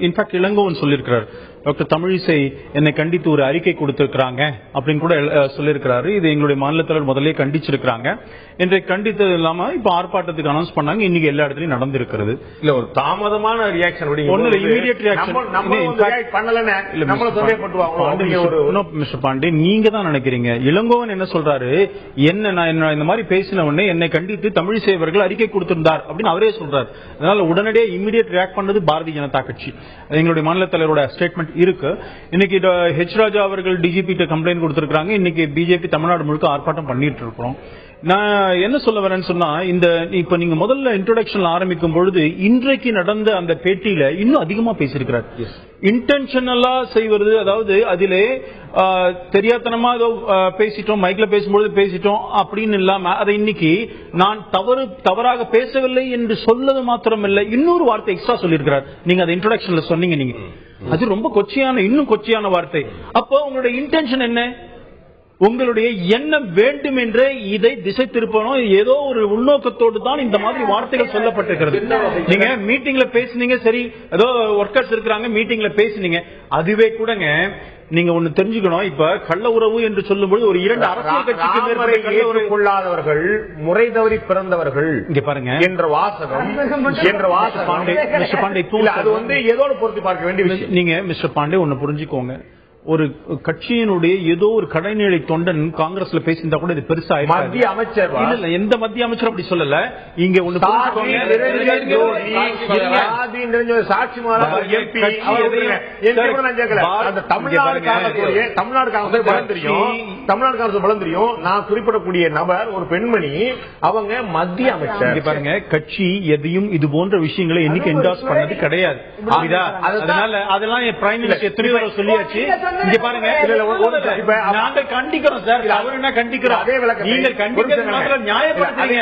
இன்ஃபேக்ட் இளங்கோவன் சொல்லியிருக்கிறார். டாக்டர் தமிழிசை என்னை கண்டித்து ஒரு அறிக்கை கொடுத்திருக்கிறாங்க அப்படின்னு கூட சொல்லியிருக்கிறாரு. இது எங்களுடைய மாநில தலைவர் முதலே கண்டிச்சிருக்கிறாங்க. இன்றைக்கு கண்டித்தது இல்லாம இப்ப ஆர்ப்பாட்டத்துக்கு அனௌன்ஸ் பண்ணாங்க. இன்னைக்கு எல்லா இடத்துலயும் நடந்திருக்கிறது. இல்ல ஒரு தாமதமான reaction, immediate reaction mister Pandey, நீங்க தான் நினைக்கிறீங்க. இளங்கோவன் என்ன சொல்றாரு, என்ன நான் இந்த மாதிரி பேசின உடனே என்னை கண்டித்து தமிழிசை அவர்கள் அறிக்கை கொடுத்திருந்தார் அப்படின்னு அவரே சொல்றாரு. அதனால உடனடியே இமீடியட் ரியாக்ட் பண்ணது பாரதிய ஜனதா கட்சி. எங்களுடைய மாநில தலைவரோட ஸ்டேட்மெண்ட் இருக்கு. இன்னைக்கு ஹெச் ராஜா அவர்கள் டிஜிபி கம்ப்ளைண்ட் கொடுத்திருக்காங்க. இன்னைக்கு பிஜேபி தமிழ்நாடு முழுக்க ஆர்ப்பாட்டம் பண்ணிட்டு இருக்கிறோம். நான் என்ன சொல்ல வரேன்னு சொன்னா, இந்த இப்ப நீங்க முதல்ல இன்ட்ரோடக்ஷன்ல ஆரம்பிக்கும் பொழுது இன்றைக்கு நடந்த அந்த பேட்டியில இன்னும் அதிகமா பேசியிருக்கிறார். இன்டென்ஷனலா செய்வது, அதாவது அதிலே தெரியாதனமா ஏதோ பேசிட்டோம், மைக்ல பேசும்பொழுது பேசிட்டோம் அப்படின்னு இல்லாம அதை இன்னைக்கு நான் தவறாக பேசவில்லை என்று சொல்லது மாத்திரமில்லை, இன்னொரு வார்த்தை எக்ஸ்ட்ரா சொல்லியிருக்கிறார். நீங்க அதை இன்ட்ரோடக்ஷன்ல சொன்னீங்க. நீங்க அது ரொம்ப கொச்சையான, இன்னும் கொச்சையான வார்த்தை. அப்போ உங்களுடைய இன்டென்ஷன் என்ன? உங்களுடைய எண்ணம் வேண்டும் என்றே இதை திசை திருப்பணும். ஏதோ ஒரு உள்நோக்கத்தோடு தான் இந்த மாதிரி வார்த்தைகள் சொல்லப்பட்டிருக்கிறது. நீங்க மீட்டிங்ல பேசுனீங்க, சரி ஏதோ ஒர்க்கர்ஸ் இருக்கிறாங்க மீட்டிங்ல பேசுனீங்க, அதுவே கூடங்க நீங்க ஒண்ணு தெரிஞ்சுக்கணும். இப்ப கள்ள உறவு என்று சொல்லும்போது ஒரு 2 அரசியல் கட்சிக்கு ஏற்றுக்கொள்ளாதவர்கள், முறை தவறி பிறந்தவர்கள் இங்க பாருங்க என்ற வாசகம் அது வந்து ஏதோ பொருத்தி பார்க்க வேண்டிய விஷயம். நீங்க மிஸ்டர் பாண்டே ஒண்ணு புரிஞ்சுக்கோங்க, ஒரு கட்சியினுடைய ஏதோ ஒரு கடைநிலை தொண்டன் காங்கிரஸ்ல பேசியிருந்தா கூட இது பெருசா மத்திய அமைச்சர் இல்ல, எந்த மத்திய அமைச்சர் அப்படி சொல்லல. இங்க ஒண்ணு சாட்சி தமிழ்நாடு காங்கிரஸ் பலம் தெரியும். நான் குறிப்பிடக்கூடிய நபர் ஒரு பெண்மணி, அவங்க மத்திய அமைச்சர். பாருங்க, கட்சி எதையும் இது போன்ற விஷயங்களை என்னைக்கு என்டார்ஸ் பண்ணது கிடையாது. அதனால அதெல்லாம் பிரைம் மினிஸ்டர் எத்தனையோ சொல்லியாச்சு. இங்க பாருங்க, நாங்கள் கண்டிக்கிறோம் சார், அவர் என்ன கண்டிக்கிறோம், அதே விளக்கத்தை நீங்கள் கண்டிக்கிறது நியாயப்படுத்துறீங்க,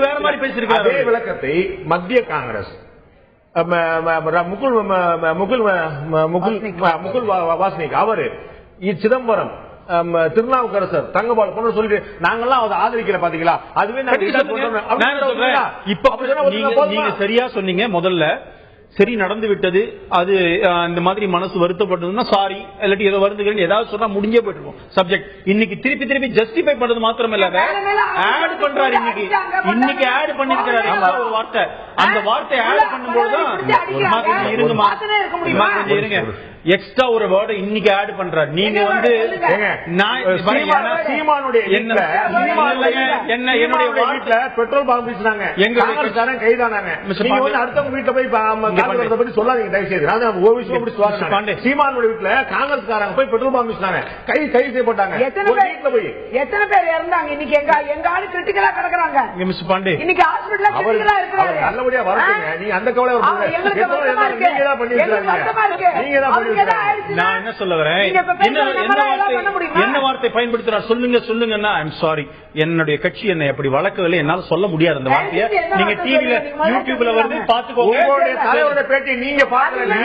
வேற மாதிரி பேசிருக்காரு. அதே விளக்கத்தை மத்திய காங்கிரஸ் முகுல் வாஸ்னிக் அவரு சிதம்பரம் திருநாவுக்கரசர் தங்கபால் போன்ற சொல்லிட்டு நாங்கெல்லாம் அதை ஆதரிக்கல பாத்தீங்களா? அதுவே நீங்க சரியா சொன்னீங்க. முதல்ல சரி நடந்து விட்டது, அது இந்த மாதிரி மனசு வருத்தப்பட்டதுன்னா சாரி, இல்லாட்டி ஏதோ வருந்துகிறேன் ஏதாவது சொன்னா முடிஞ்சே போயிட்டு சப்ஜெக்ட். இன்னைக்கு திருப்பி ஜஸ்டிஃபை பண்றது மாத்திரம் இல்ல, ஆட் பண்றாரு. இன்னைக்கு ஆட் பண்ணிருக்கிறாரு ஒரு வார்த்தை. அந்த வார்த்தை ஆட் பண்ணும்போதுதான் இருங்க, எக்ஸ்ட்ரா ஒரு வேர்டை இன்னைக்கு ஆட் பண்றாரு. நீங்க வந்து என்னுடைய வீட்டுல பெட்ரோல் பாம்பு வீசினாங்க, எங்க கைதானாங்க. அடுத்தவங்க வீட்டுல போய் பத்தி சொல்லாதீங்க தயவு செய்து. சீமானுடைய வீட்டுல காங்கிரஸ்காரங்க போய் பெட்ரோல் பாம்பு வீசினாங்க, கைது செய்யப்பட்டாங்க. வீட்டுல போய் எத்தனை பேர் இறந்தாங்க? இன்னைக்கு எங்க ஆளு கிரிட்டிக்கலா கிடக்குறாங்க. மிஸ்டர் பாண்டே இன்னைக்கு ஹாஸ்பிடல்ல கிரிட்டிக்கலா இருக்காரு. நல்லபடியா வரட்டுங்க, நீங்க அந்த கவலை நீங்க தான் நான் என்ன சொல்ல வரேன், என்ன வார்த்தை பயன்படுத்துறார் சொல்லுங்கன்னா ஐ எம் சாரி, என்னுடைய கட்சி என்னை அப்படி வழக்கவில்லை, என்னால சொல்ல முடியாது அந்த வார்த்தையை. நீங்க டிவில யூடியூப்ல வருது பாத்துக்கோங்க. தலைவரோட பேட்டி நீங்க பாக்கல,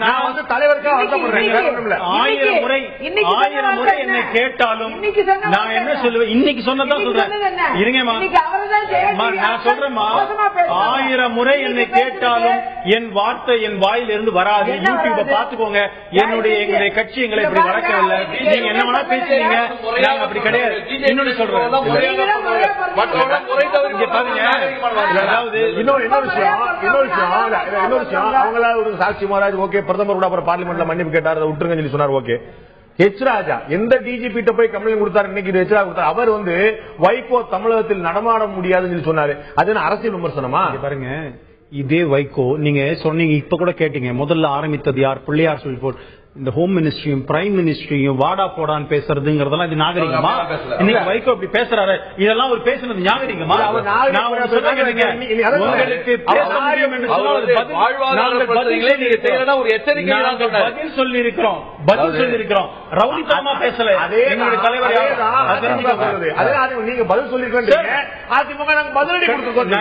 நான் வந்து தலைவருக்காக வருத்தப்படுறேன். 1000 முறை என்னை கேட்டாலும் நான் என்ன சொல்லுவேன், இன்னைக்கு சொன்னதான் சொல்றேன். இருங்கம்மா, நான் சொல்றேன்மா, 1000 முறை என்னை கேட்டாலும் என் வார்த்தை என் வாயிலிருந்து வராது. யூடியூப பாத்துக்கோங்க. எங்களுடைய கட்சி எங்களை இப்படி வளர்க்கவில்லை. நீங்க என்ன வேணா பேசுறீங்க, நாங்க அப்படி கிடையாது. இன்னொன்னு சொல்றேன், சாட்சி மகாராஜ் ஓகே, பிரதமர் கூட அப்புறம் பார்லிமெண்ட்ல மன்னிப்பு கேட்டார், விட்டுருங்க சொல்லி சொன்னார். ஓகே, எச் ராஜா எந்த டிஜிபி போய் கம்ப்ளைண்ட் கொடுத்தாரு, இன்னைக்கு எச் ராஜா கொடுத்தாரு. அவர் வந்து வைகோ தமிழகத்தில் நடமாட முடியாதுன்னு சொல்லி சொன்னாரு. அது அரசியல் விமர்சனமா? பாருங்க, இதே வைகோ நீங்க சொன்னீங்க, இப்ப கூட கேட்டீங்க, முதல்ல ஆரம்பித்தது யார்? பிள்ளையார் சொல்லி போட்டு இந்த ஹோம் மினிஸ்ட்ரியும் பிரைம் மினிஸ்ட்ரியும் வாடா போடான்னு பேசுறதுங்கிறதெல்லாம் இது நாகரிகமா? இன்னைக்கு வைகோ இப்படி பேசுறாரு, இதெல்லாம் ஒரு பேசுனது நாகரிகமா? பதில் சொல்லி இருக்கிறோம், ரவுடித்தனமா பேசல எங்களுடைய தலைவர். நீங்க பதில் சொல்லிருக்கீங்க, அதிமுக நாங்க பதிலடி கொடுத்துருக்கோம்.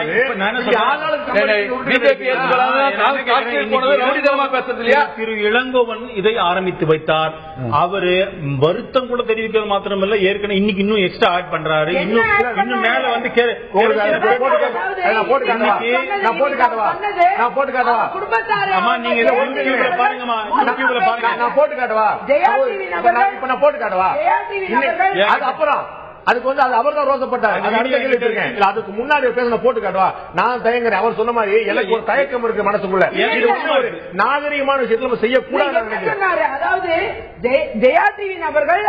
திரு இளங்கோவன் இதை ஆரம்பித்து வைத்தார். அவரு வருத்தம் கூட தெரிவிக்கிறது மாத்திரமல்ல, ஏற்கனவே இன்னைக்கு இன்னும் எக்ஸ்ட்ரா ஆட் பண்றாரு. இன்னும் மேல வந்து நீங்க பாருங்கம்மா, யூடியூப்ல பாருங்க, நான் போட்டு காட்டுவா. இப்ப நான் போட்டு காட்டுவா. அப்புறம் அதுக்கு வந்து அவர் தான் ரோசப்பட்டார். அதுக்கு முன்னாடி பேச போட்டு காட்டுவா, நான் தயங்குறேன். அவர் சொன்ன மாதிரி எனக்கு ஒரு தயக்கம் இருக்கு மனசுக்குள்ள. ஒரு நாகரிகமான விஷயத்துல நம்ம செய்யக்கூடாது. அதாவது ஜெயா டிவி நபர்கள்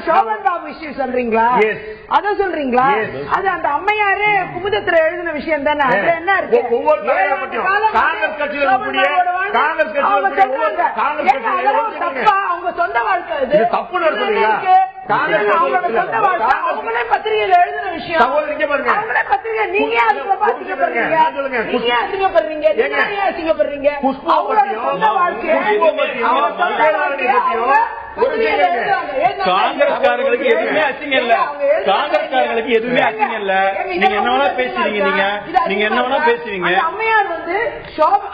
சோபன் பாபு இஷ்யூ சொல்றீங்களா? அத சொல்றீங்களா? அது அந்த அம்மையாரு குமுதத்துல எழுதின விஷயம் தானே. என்ன இருக்கு? ஒவ்வொரு தலைவரை பற்றியும் காங்கிரஸ் கட்சியில் அவங்க சொந்த வாழ்க்கை தப்பு நடத்துறீங்களா? அவங்களே பத்திரிகையில எழுதின விஷயம். அவங்களே பத்திரிகை, நீங்க அசிங்கப்படுறீங்க. அவங்களோட சொந்த வாழ்க்கை காங்கிரஸ்காரங்களுக்கு எதுவுமே அசிங்கம் இல்ல. காங்கிரஸ்காரங்களுக்கு எதுவுமே அசிங்கம் இல்ல. நீங்க என்ன வேணா பேசுறீங்க. நீங்க என்ன வேணா பேசுவீங்க. அம்மையார் வந்து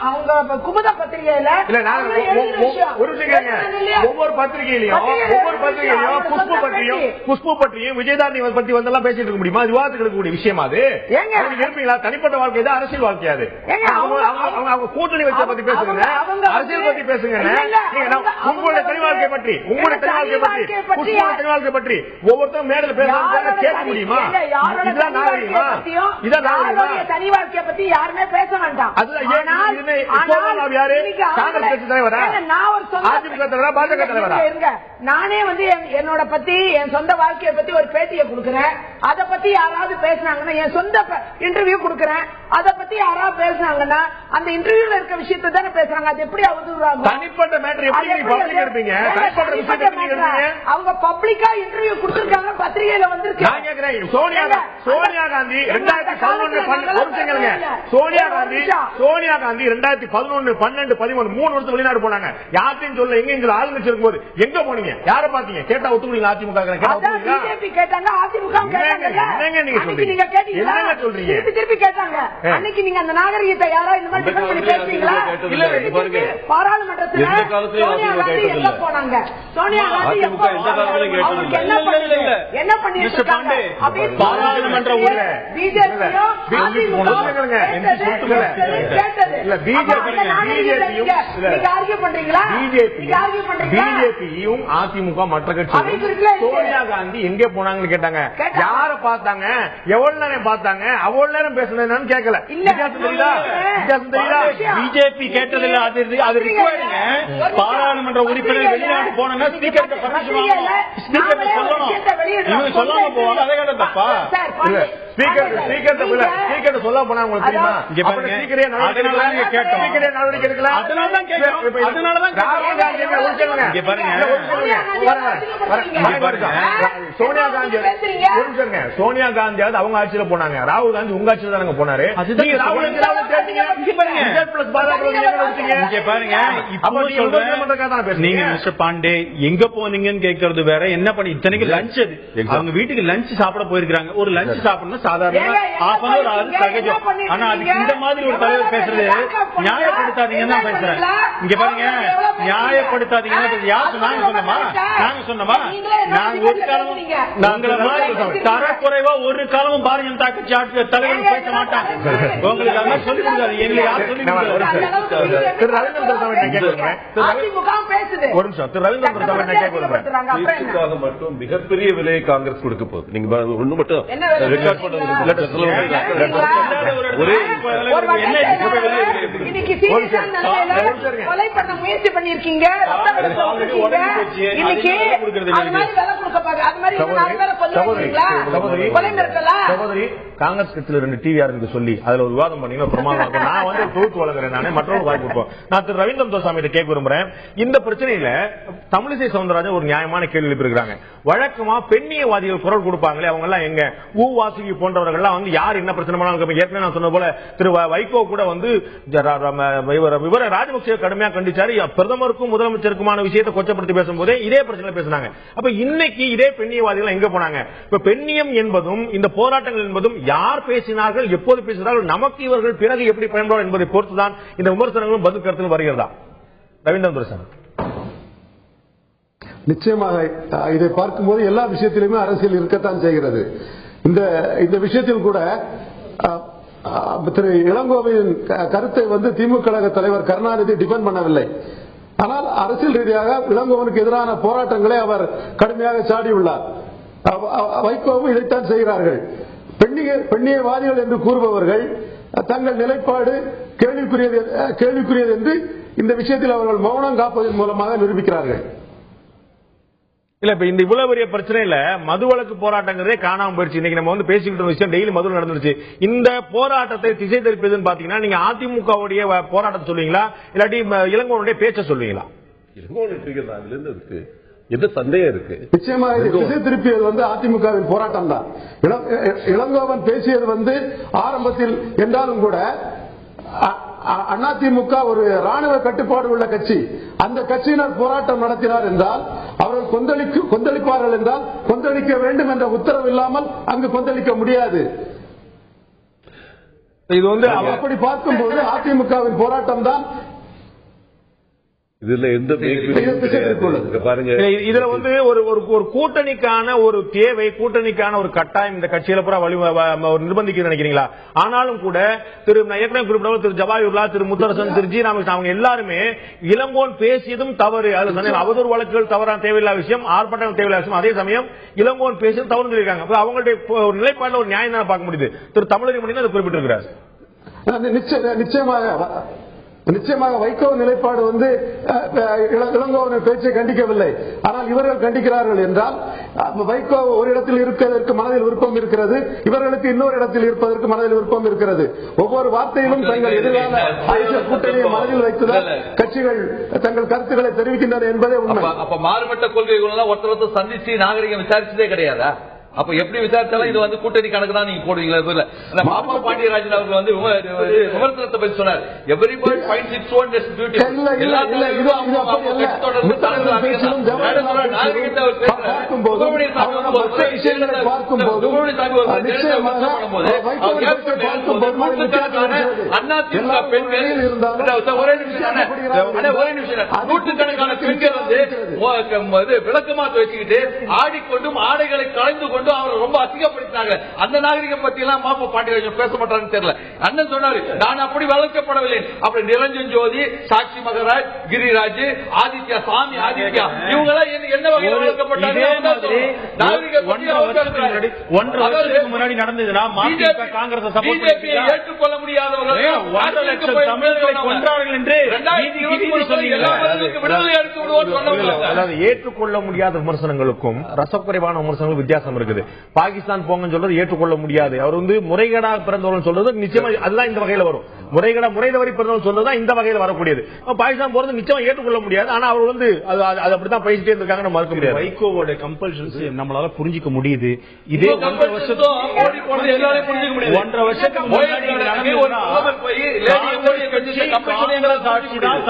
அவங்க குமுத பத்திரிகையில ஒவ்வொரு பத்திரிகையிலையும் குஷ்பு பற்றியும் விஜயதாரணி பத்தி வந்து பேசிட்டு இருக்க முடியுமா? விவாதத்துக்கு கூடிய விஷயமா அது? இருப்பீங்களா? தனிப்பட்ட வாழ்க்கை தான், அரசியல் வாழ்க்கையாது. அவங்க கூட்டணி வச்ச பத்தி பேசுங்க, அரசியல் பத்தி பேசுங்க. உங்களுடைய தனி வாழ்க்கை பற்றி, உங்களுடைய தனி வாழ்க்கை பற்றி ஒவ்வொருத்தரும் மேடல் பேசுறாங்க, கேட்க முடியுமா? இதுதான் நாகரிகமா? இதான் நாகரிகமா? தனி வாழ்க்கையை பத்தி யாருமே பேச வேண்டாம். யாரு? காங்கிரஸ் கட்சி தலைவரா? அதிமுக தலைவரா? பாஜக தலைவரா? நானே வந்து என்னோட பத்தி, என் சொந்த வாழ்க்கையை பத்தி ஒரு பேட்டியை கொடுக்கிறேன். அதை பத்தி யாராவது பேசினாங்கன்னா, என் சொந்த இன்டர்வியூ கொடுக்கிறேன், அதை பத்தி யாராவது பேசினாங்கன்னா அந்த இன்டர்வியூல இருக்க விஷயத்தை தானே பேசுறாங்க. அது எப்படி அவதூறாங்க? தனிப்பட்ட மேட்டர் எப்படி பப்ளிக் எடுப்பீங்க? தனிப்பட்ட விஷயத்தை எப்படி எடுப்பீங்க? அவங்க பப்ளிக்கா இன்டர்வியூ கொடுத்திருக்காங்க, பத்திரிகையில வந்திருக்கு. நான் கேக்குறேன், சோனியா காந்தி 2011 சோனியா காந்தி 2011, 12, 13 3 வருஷம் வெளிநாடு போனாங்க. யார்ட்டையும் சொல்ல, எங்க ஆளுங்கட்சி இருக்கும்போது எங்க போனீங்க? யார பாத்தீங்க? கேட்டா ஒத்துக்குறீங்களா? அதிமுக கேட்டாங்க, அதிமுக நீங்க கேட்டீங்களா? சொல்றீங்க திருப்பி கேட்டாங்க. அன்னைக்கு நீங்க அந்த நாகரிகத்தை யாரா இந்த மாதிரி டிஃபன் பண்ணி பேசுறீங்களா? இல்ல, பாராளுமன்றத்துல சோனியா காந்தி எங்க போனாங்க? சோனியா காந்தி என்ன பண்ணிட்டு இருக்காங்க? பாராளுமன்ற பிஜேபியும் அதிமுக மற்ற கட்சிகளும் சோனியா காந்தி எங்கே போனாங்கன்னு கேட்டாங்க. யார பார்த்தாங்க? எவ்வளவு நேரம் பார்த்தாங்க? அவ்வளவு நேரம் பேசுனது கேட்கல. பிஜேபி கேட்டதில்ல. அது ரிக்வயர்டுங்க. பாராளுமன்ற உறுப்பினர் வெளிநாடு போனா ஸ்பீக்கர் சொல்லணும். சொல்லாம போவாங்க. அதை கேட்ட தப்பா? ஸ்பீக்கர் சொல்ல போனா உங்களுக்கு தெரியுமா? சோனியா காந்தி அவங்க ஆட்சியில போனாங்க, ராகுல் காந்தி உங்க ஆட்சியில தானங்க போனாரு. நீங்க மிஸ்டர் பாண்டே எங்க போனீங்கன்னு கேட்கறது வேற. என்ன பண்ணி இத்தனைக்கு லஞ்ச், அது அவங்க வீட்டுக்கு லஞ்ச் சாப்பிட போயிருக்காங்க. ஒரு லஞ்ச் சாப்பிடணும் சாதாரண சகஜம். ஆனா அதுக்கு இந்த மாதிரி ஒரு தலைவர் பேசுறது நியாயப்படுத்தாதீங்கன்னு தான் பேசுறேன். இங்க பாருங்க, நியாயப்படுத்தாதீங்கன்னா யார் சொன்னாங்க? சொன்னமா? நாங்க ஒரு காலமும் தரக்குறைவா ஒரு காலமும் பாரதிய ஜனதா கட்சி ஆட்சி தலைவர் பேச மாட்டாங்க. உங்களுக்கு அதெல்லாம் சொல்லி கொடுக்காது. எங்களை யார் சொல்லி திரு ரவீந்திரன் மட்டும் மிகப்பெரிய விலையை காங்கிரஸ் கொடுக்க போகுது. நீங்க ஒண்ணு மட்டும் ரெக்கார்ட் பண்ண கொலை பண்ண முயற்சி பண்ணிருக்கீங்க. காங்கிரஸ் கட்சியில 2 டிவிஆர் சொல்லி அதுல ஒரு விவாதம் பண்ணி பிரமாதம். நான் வந்து தொகுத்து வழங்குறேன். நானே மற்றொரு வாய்ப்பு கொடுப்போம். நான் திரு ரவீந்திரன் துரைசாமி கேட்க விரும்புறேன். இந்த பிரச்சனையில தமிழிசை சவுந்தரராஜன் ஒரு நியாயமான கேள்வி எழுப்பியிருக்காங்க. வழக்கமா பெண்ணியவாதிகள் குரல் கொடுப்பாங்களே, அவங்க எல்லாம் எங்க? வாசுகி போன்றவர்கள் வந்து யார் என்ன பிரச்சனை பண்ணாலும் ஏற்கனவே நான் சொன்ன போல திரு வைகோ கூட வந்து ராஜபக்சே கடுமையா கண்டிச்சாரு. பிரதமருக்கும் முதலமைச்சருக்குமான விஷயத்தை கொச்சப்படுத்தி பேசும்போதே இதே பிரச்சனை பேசினாங்க. அப்ப இன்னைக்கு இதே பெண்ணியவாதிகள் எங்க போனாங்க? இப்ப பெண்ணியம் என்பதும் இந்த போராட்டங்கள் என்பதும் யார் பேசினார்கள், எப்போது பேசினார்கள், நமக்கு இவர்கள் பிறகு எப்படி பயன்படும் என்பதை பொறுத்துதான் இந்த விமர்சனங்களும் பதில் கருத்தில் வருகிறதா? ரவீந்திரன் துரைசாமி. நிச்சயமாக இதை பார்க்கும்போது எல்லா விஷயத்திலுமே அரசியல் இருக்கத்தான் செய்கிறது. இந்த விஷயத்தில் கூட திரு இளங்கோவின் கருத்தை வந்து திமுக கழக தலைவர் கருணாநிதி டிஃபெண்ட் பண்ணவில்லை. ஆனால் அரசியல் ரீதியாக இளங்கோவனுக்கு எதிரான போராட்டங்களை அவர் கடுமையாக சாடியுள்ளார். வைகோவும் இதைத்தான் செய்கிறார்கள். பெண்ணியவாதிகள் என்று கூறுபவர்கள் தங்கள் நிலைப்பாடு கேள்விக்குரியது என்று இந்த விஷயத்தில் அவர்கள் மௌனம் காப்பதன் மூலமாக நிரூபிக்கிறார்கள். இல்ல இப்ப இந்த இவ்வளவு பெரிய பிரச்சனையில மது வழக்கு போராட்டங்கிறதே காணாம போயிடுச்சு. இன்னைக்கு நம்ம வந்து பேசிக்கிட்டு விஷயம் டெய்லி மது நடந்துருச்சு. இந்த போராட்டத்தை திசை திருப்பியதுன்னு பாத்தீங்கன்னா நீங்க அதிமுகவுடைய போராட்டத்தை சொல்லுவீங்களா, இல்லாட்டி இளங்கோவனுடைய பேச்ச சொல்லுவீங்களா? எது சந்தேகம் இருக்கு? நிச்சயமாக திசை திருப்பியது வந்து அதிமுகவின் போராட்டம் தான். இளங்கோவன் பேசியது வந்து ஆரம்பத்தில் என்றாலும் கூட அதிமுக ஒரு ராணுவ கட்டுப்பாடு உள்ள கட்சி. அந்த கட்சியினர் போராட்டம் நடத்தினார் என்றால் அவர்கள் கொந்தளிப்பார்கள் என்றால் கொந்தளிக்க வேண்டும் என்ற உத்தரவு இல்லாமல் அங்கு கொந்தளிக்க முடியாது. இது வந்து அப்படி பார்க்கும்போது அதிமுகவின் போராட்டம் தான் இதுல எந்த பாருங்க. இதுல வந்து ஒரு கூட்டணிக்கான ஒரு தேவை, கூட்டணிக்கான ஒரு கட்டாயம் இந்த கட்சியில பூரா நிர்பந்திக்க நினைக்கிறீங்களா? ஆனாலும் கூட ஏற்கனவே குறிப்பிட்ட திரு ஜவாஹிருல்லா, திரு முத்தரசன், திரு ஜி ராமகிருஷ்ணன் அவங்க எல்லாருமே இளங்கோன் பேசியதும் தவறு, அவதூறு வழக்குகள் தவறான தேவையில்லாத விஷயம், ஆர்ப்பாட்டம் தேவையில்லாத விஷயம். அதே சமயம் இளங்கோன் பேசியது தவறு சொல்லியிருக்காங்க. அவங்களுடைய நிலைப்பாடுல ஒரு நியாயம் தான் பார்க்க முடியுது. திரு தமிழறிஞர் அதை குறிப்பிட்டிருக்கிறார். நிச்சயமாக வைகோ நிலைப்பாடு வந்து இளங்கோவன் பேச்சை கண்டிக்கவில்லை. ஆனால் இவர்கள் கண்டிக்கிறார்கள் என்றால் வைகோ ஒரு இடத்தில் இருப்பதற்கு மனதில் விருப்பம் இருக்கிறது, இவர்களுக்கு இன்னொரு இடத்தில் இருப்பதற்கு மனதில் விருப்பம் இருக்கிறது. ஒவ்வொரு வார்த்தையிலும் தங்கள் எதிர்கால அரசியல் கூட்டணியை மனதில் வைத்துதான் கட்சிகள் தங்கள் கருத்துக்களை தெரிவிக்கின்றன என்பதே உண்மை. அப்ப மாறுபட்ட கொள்கைகள் ஒருத்தர் சந்திச்சு நாகரிகம் விசாரிச்சதே கிடையாதா? அப்ப எப்படி விசாரிச்சாலும் இது வந்து கூட்டணி கணக்கு தான் நீங்க போடுவீங்களா? மாமா பாண்டியராஜன் அவர்கள் வந்து விமர்சனத்தை பற்றி சொன்னார். Everybody finds its own beauty. நூற்றுக்கணக்கான பெண்கள் வந்து விளக்கமாத்த வச்சுக்கிட்டு ஆடிக்கொண்டும் ஆடைகளை கலைந்து கொண்டு அவரை ரொம்ப அசிங்கப்படுத்தினாங்க. அந்த நாகரிகம் பத்தி எல்லாம் மாப்பா பாண்டியராஜன் பேச மாட்டாருன்னு தெரியல. அண்ணன் சொன்னாரு, நான் அப்படி வளர்க்கப்படவில்லை. அப்படி நிரஞ்சன் ஜோதி, சாட்சி மகராஜ், கிரிராஜ், ஆதித்யா, சாமி ஆதித்யா, இவங்க எல்லாம் என்ன வகையில் வளர்க்கப்பட்டாங்க? முன்னாடி நடந்ததுன்னா பிஜேபியை ஏற்றுக்கொள்ள முடியாதவர்கள் தமிழர்களை கொன்றார்கள் என்று விடுதலை அளித்து விடுவோம் சொன்னவங்க. ஏற்றுக்கொள்ள முடியாத விமர்சனங்களுக்கும் ரசக்குறைவான விமர்சனங்களும் வித்தியாசம் இருக்குது. பாகிஸ்தான் போங்கன்னு சொல்றது ஏற்றுக்கொள்ள முடியாது. அவர் வந்து முறைகேடாக பிறந்தவர்கள் சொல்றது நிச்சயமா அதுதான் இந்த வகையில் வரும். முறை தவறி பிறந்தவர்கள் சொல்றதா இந்த வகையில் வரக்கூடியது. பாகிஸ்தான் போறது நிச்சயமா ஏற்றுக்கொள்ள முடியாது. ஆனா அவர் வந்து அது அப்படித்தான் பேசிட்டே இருக்காங்க, நம்ம மறுக்க முடியாது. வைகோவோட கம்பல்ஷன்ஸ் நம்மளால புரிஞ்சுக்க முடியுது. இதே 1.5 வருஷத்துக்கு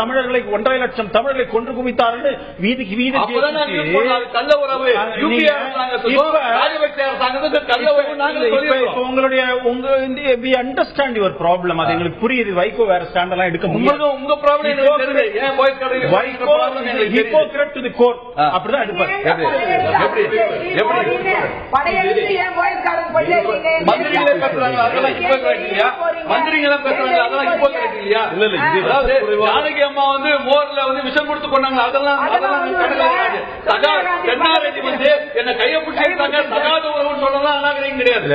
தமிழர்களை 1.5 லட்சம் தமிழர்களை கொன்று குவித்தார்கள். வீதிக்கு வீதி புரியுது. வைகோ வேற ஸ்டாண்ட் எல்லாம் எடுக்க முடியாது. உங்க ப்ராப்ளம் அப்படிதான் எடுப்பாரு. ஜானகி அம்மா வந்து மோர்ல வந்து விஷம் கொடுத்து கொண்டாங்க. அதெல்லாம் தென்னாரெட்டி வந்து என்ன கையை பிடிச்சிருக்காங்க, சகாத உறவுன்னு சொல்லலாம். அநாகரிகம் கிடையாது.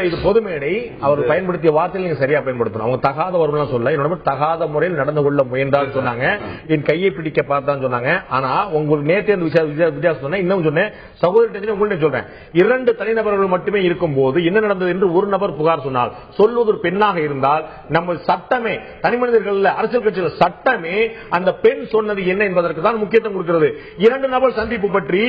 இது பொதுமேடை. அவர் பயன்படுத்திய வார்த்தையில் நீங்க சரியா பயன்படுத்தணும். அவங்க தகாத வரும்னு சொல்ல, என்னோட தகாத முறையில் நடந்து கொள்ள முயன்றால் சொன்னாங்க. என் கையை பிடிக்க பார்த்தான்னு சொன்னாங்க. ஆனா உங்களுக்கு நேற்று வித்தியாசம் சொன்னேன். இன்னும் சொன்னேன், சகோதரி உங்கள்கிட்ட சொல்றேன், 2 தனிநபர்கள் மட்டுமே இருக்கும் போது என்ன நடந்தது என்று ஒரு நபர் புகார் சொன்னால், சொல்வது ஒரு பெண்ணாக இருந்தால் நம்ம சட்டமே, தனி மனிதர்கள் அரசியல் கட்சியில் சட்டமே அந்த பெண் சொன்னது என்ன என்பதற்கு தான் முக்கியத்துவம் கொடுக்கிறது. 2 நபர் சந்திப்பு பற்றி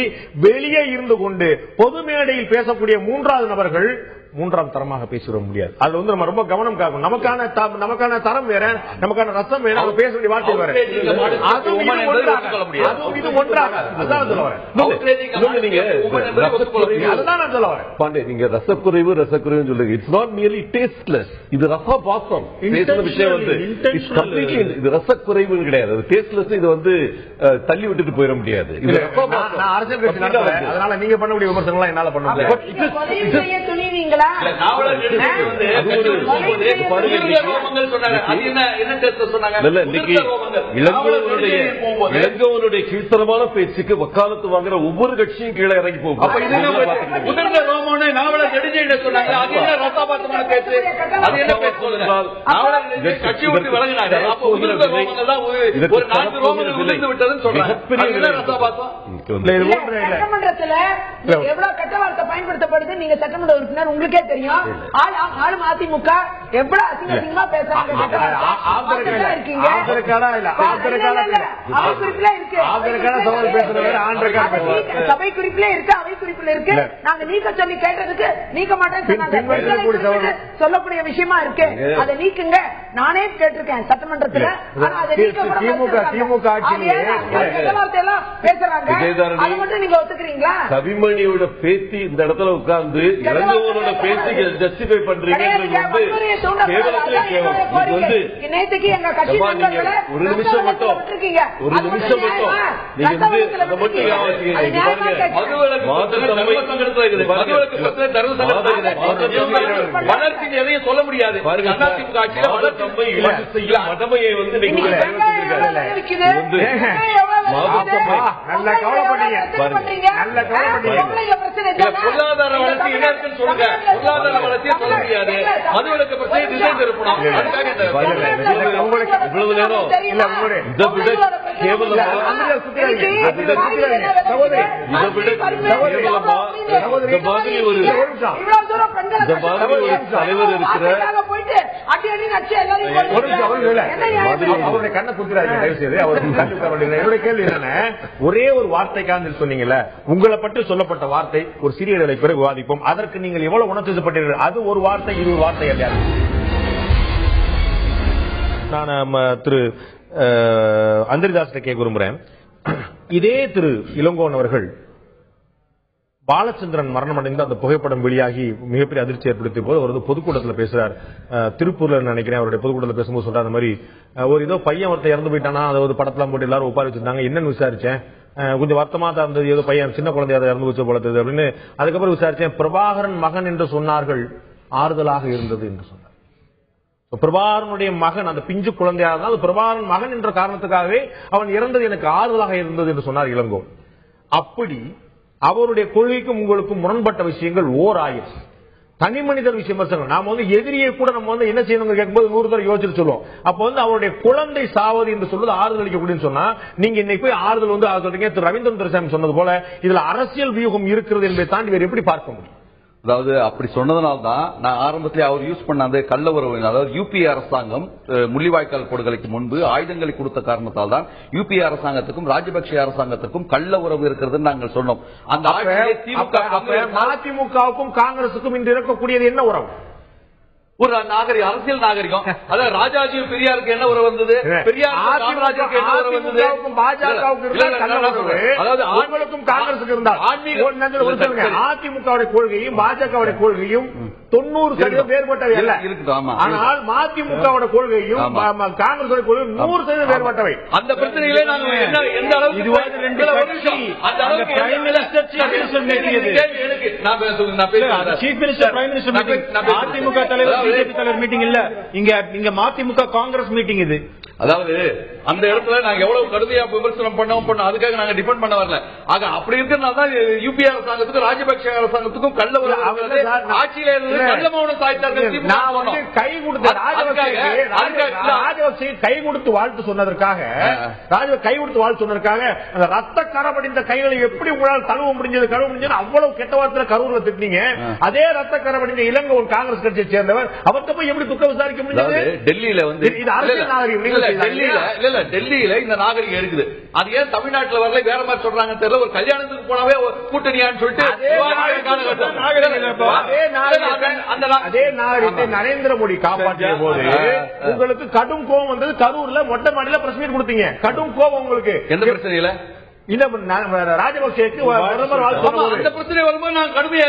வெளியே இருந்து கொண்டு பொது மேடையில் பேசக்கூடிய 3வது நபர்கள் 3ஆம் தரமாக பேசிவிட முடியாது. அதுல வந்து நம்ம ரொம்ப கவனம் காக்கணும். நமக்கான தரம் வேற, நமக்கான ரசம் வேற, அவங்க பேச வேண்டிய வார்த்தை வேற. பாண்டே, நீங்க ரசக்குறைவு சொல்லுங்க. It's not merely tasteless. இது ரசபாசம் விஷயம் வந்து இது ரசக்குறைவு கிடையாது. டேஸ்ட்லெஸ் இது வந்து தள்ளி விட்டுட்டு போயிட முடியாது. அரசியல் கட்சி அதனால நீங்க பண்ணக்கூடிய விமர்சனங்கள் என்னால பண்ண முடியாது. இளங்கோவனுடைய கீழ்த்தரமான பேச்சுக்கு வக்காலத்து வாங்குற ஒவ்வொரு கட்சியும் கீழே இறங்கி போகும். பயன்படுத்தப்படுது. நீங்க சட்டமன்ற உறுப்பினர், உங்களுக்கு உங்களுக்கே தெரியும். ஆளும் அதிமுக எவ்வளவு அசிங்கமா பேசுறாங்க. இருக்கீங்க சபை குறிப்பிலே இருக்கு, அவை குறிப்பில இருக்கு. நாங்க நீக்க சொல்லி கேட்டதுக்கு நீக்க மாட்டேன்னு சொல்லக்கூடிய விஷயமா இருக்கு. அதை நீக்குங்க. நானே கேட்டிருக்கேன் சட்டமன்றத்தில். ஆனா அதை நீக்க பேசுறாங்க. அதை மட்டும் நீங்க ஒத்துக்கிறீங்களா? கவிமணியோட பேத்தி இந்த இடத்துல உட்கார்ந்து இளங்கோவனோட பேத்தி ஜஸ்டிஃபை பண்றீங்க. நேற்றுக்கு எங்க கட்சி ஒரு நிமிஷம் மட்டும் நீங்க வந்து அதை மட்டும் வளர்ச்சி எதையும் சொல்ல முடியாது. மதமையை வந்து நல்ல கவலைப்பட்டீங்க. பொருளாதார வளர்ச்சி என்ன இருக்குன்னு சொல்லுங்க. பொருளாதார வளர்ச்சியை சொல்ல முடியாது. மதுவிலக்கு பிரச்சனை திசை திருப்பணும். இவ்வளவு நேரம் இதை விட கேவலமா இந்த மாதிரி ஒரு தலைவர் இருக்கிற அவருடைய கண்ணை குத்துறாங்க. என்னுடைய கேள்வி என்ன, ஒரே ஒரு வார்த்தைக்காக சொன்னீங்கல்ல, உங்களை பற்றி சொல்லப்பட்ட வார்த்தை ஒரு சிறிய இடைவெளி பிறகு விவாதிப்போம். அதற்கு நீங்கள் எவ்வளவு உணர்ச்சிப்பட்டீர்கள்? அது ஒரு வார்த்தை, இது ஒரு வார்த்தை இல்லையா? நான் திரு அந்தரிதாசனை கேட்க விரும்புறேன். இதே திரு இளங்கோவன் அவர்கள் பாலச்சந்திரன் மரணம் அடைந்து அந்த புகைப்படம் வெளியாகி மிகப்பெரிய அதிர்ச்சி ஏற்படுத்திய போது அவர் வந்து பொதுக்கூட்டத்தில் பேசுறார். திருப்பூர்ல நினைக்கிறேன் அவருடைய பொதுக்கூட்டத்தில் பேசும்போது சொல்றாரு, அந்த மாதிரி ஒரு ஏதோ பையன் ஒருத்தர் இறந்து போயிட்டானா, அதாவது படத்தெல்லாம் போட்டு எல்லாரும் ஒப்பாரி வச்சிருந்தாங்க. என்னன்னு விசாரிச்சேன், கொஞ்சம் வருத்தமா தான் இருந்தது, ஏதோ பையன் சின்ன குழந்தைய அதை இறந்து வச்சு போலத்தது அப்படின்னு. அதுக்கப்புறம் விசாரிச்சேன், பிரபாகரன் மகன் என்று சொன்னார்கள், ஆறுதலாக இருந்தது என்று சொன்னார். பிரபாகரனுடைய மகன் அந்த பிஞ்சு குழந்தையாக இருந்தால் பிரபாகரன் மகன் என்ற காரணத்துக்காகவே அவன் இறந்தது எனக்கு ஆறுதலாக இருந்தது என்று சொன்னார் இளங்கோ. அப்படி அவருடைய கொள்கைக்கும் உங்களுக்கும் முரண்பட்ட விஷயங்கள் ஓர் ஆயிரம். தனி மனிதர் விஷயம் நாம வந்து எதிரியை கூட நம்ம வந்து என்ன செய்யணும் கேட்கும்போது 100 தடவை யோசிச்சு சொல்லுவோம். அப்ப வந்து அவருடைய குழந்தை சாவது என்று சொல்வது ஆறுதல் அளிக்கக்கூடியன்னு சொன்னா, நீங்க இன்னைக்கு போய் ஆறுதல் வந்து சொல்றீங்க. திரு ரவீந்திரன் துரைசாமி சொன்னது போல இதுல அரசியல் வியூகம் இருக்கிறது என்பதை தாண்டி வேறு எப்படி பார்க்க முடியும்? அதாவது அப்படி சொன்னதனால்தான் நான் ஆரம்பத்திலே அவர் யூஸ் பண்ண அந்த கள்ள உறவு, அதாவது யூபிஏ அரசாங்கம் முள்ளிவாய்க்கால் படுகொலைக்கு முன்பு ஆயுதங்களை கொடுத்த காரணத்தால் தான் யூபிஏ அரசாங்கத்துக்கும் ராஜபக்சே அரசாங்கத்துக்கும் கள்ள உறவு இருக்கிறது நாங்கள் சொன்னோம். அந்த அதிமுகவுக்கும் காங்கிரசுக்கும் இன்று இருக்கக்கூடியது என்ன உறவு? ஒரு நாகரிகம், அரசியல் நாகரிகம். அதாவது ராஜாஜி பெரியாருக்கு என்ன உறவு வந்தது, பெரியார் காமராஜருக்கு என்ன உறவு வந்தது, அதாவது ஆண்களுக்கும் காங்கிரசுக்கு இருந்தால் அதிமுகவுடைய கொள்கையும் பாஜகவுடைய கொள்கையும் 90% வேறுபட்டவை அல்ல. ஆனால் மதிமுகவோட கொள்கையும் காங்கிரஸ் கொள்கையும் 100% வேறுபட்டவை. அந்த பிரச்சனையிலே நாங்கள் எந்த அளவுக்கு அதிமுக தலைவர் பிஜேபி தலைவர் மீட்டிங் இல்ல, இங்க மதிமுக காங்கிரஸ் மீட்டிங் இது. அதாவது அந்த இடத்துல நாங்க எவ்வளவு கடுமையா விமர்சனம் பண்ணோம், அதுக்காக நாங்க டிபெண்ட் பண்ண வரல. ஆக அப்படி இருக்கிறதுனால யூபிஏ அரசாங்கத்துக்கும் ராஜபக்சே அரசாங்கத்துக்கும் கள்ள உறவு ஆட்சியில இருந்து கள்ள மௌனம் சாய்த்தார்கள். கை கொடுத்த ராஜபக்சே கை கொடுத்து வாழ்த்து சொன்னதற்காக அந்த ரத்த கரபடிந்த கைகளை எப்படி உங்களால் கழுவ முடிஞ்சது அவ்வளவு கெட்ட வார்த்தை கரூர்ல திட்டினீங்க. அதே ரத்த கரபடிந்த இலங்கை ஒரு காங்கிரஸ் கட்சியை சேர்ந்தவர் அவர்கிட்ட போய் எப்படி துக்கம் விசாரிக்க முடிஞ்சது? டெல்லியில வந்து இது அரசியல் நாகரிகம். டெல்லியில இந்த நாகரிகம் இருக்குது. அது ஏன் தமிழ்நாட்டில் வரல வேற மாதிரி சொல்றாங்க தெரியல. ஒரு கல்யாணத்துக்கு போனவே கூட்டணியான்னு சொல்லிட்டு அதே நாகரிகத்தை நரேந்திர மோடி காப்பாற்றிய போது உங்களுக்கு கடும் கோபம் வந்தது. கரூர்ல மொட்டை மாடியில பிரஸ் மீட் கொடுத்தீங்க. கடும் கோபம் உங்களுக்கு எந்த பிரச்சனையில? ராஜபக்சேக்கு அந்த பிரச்சனை வரும்போது நான் கடுமையா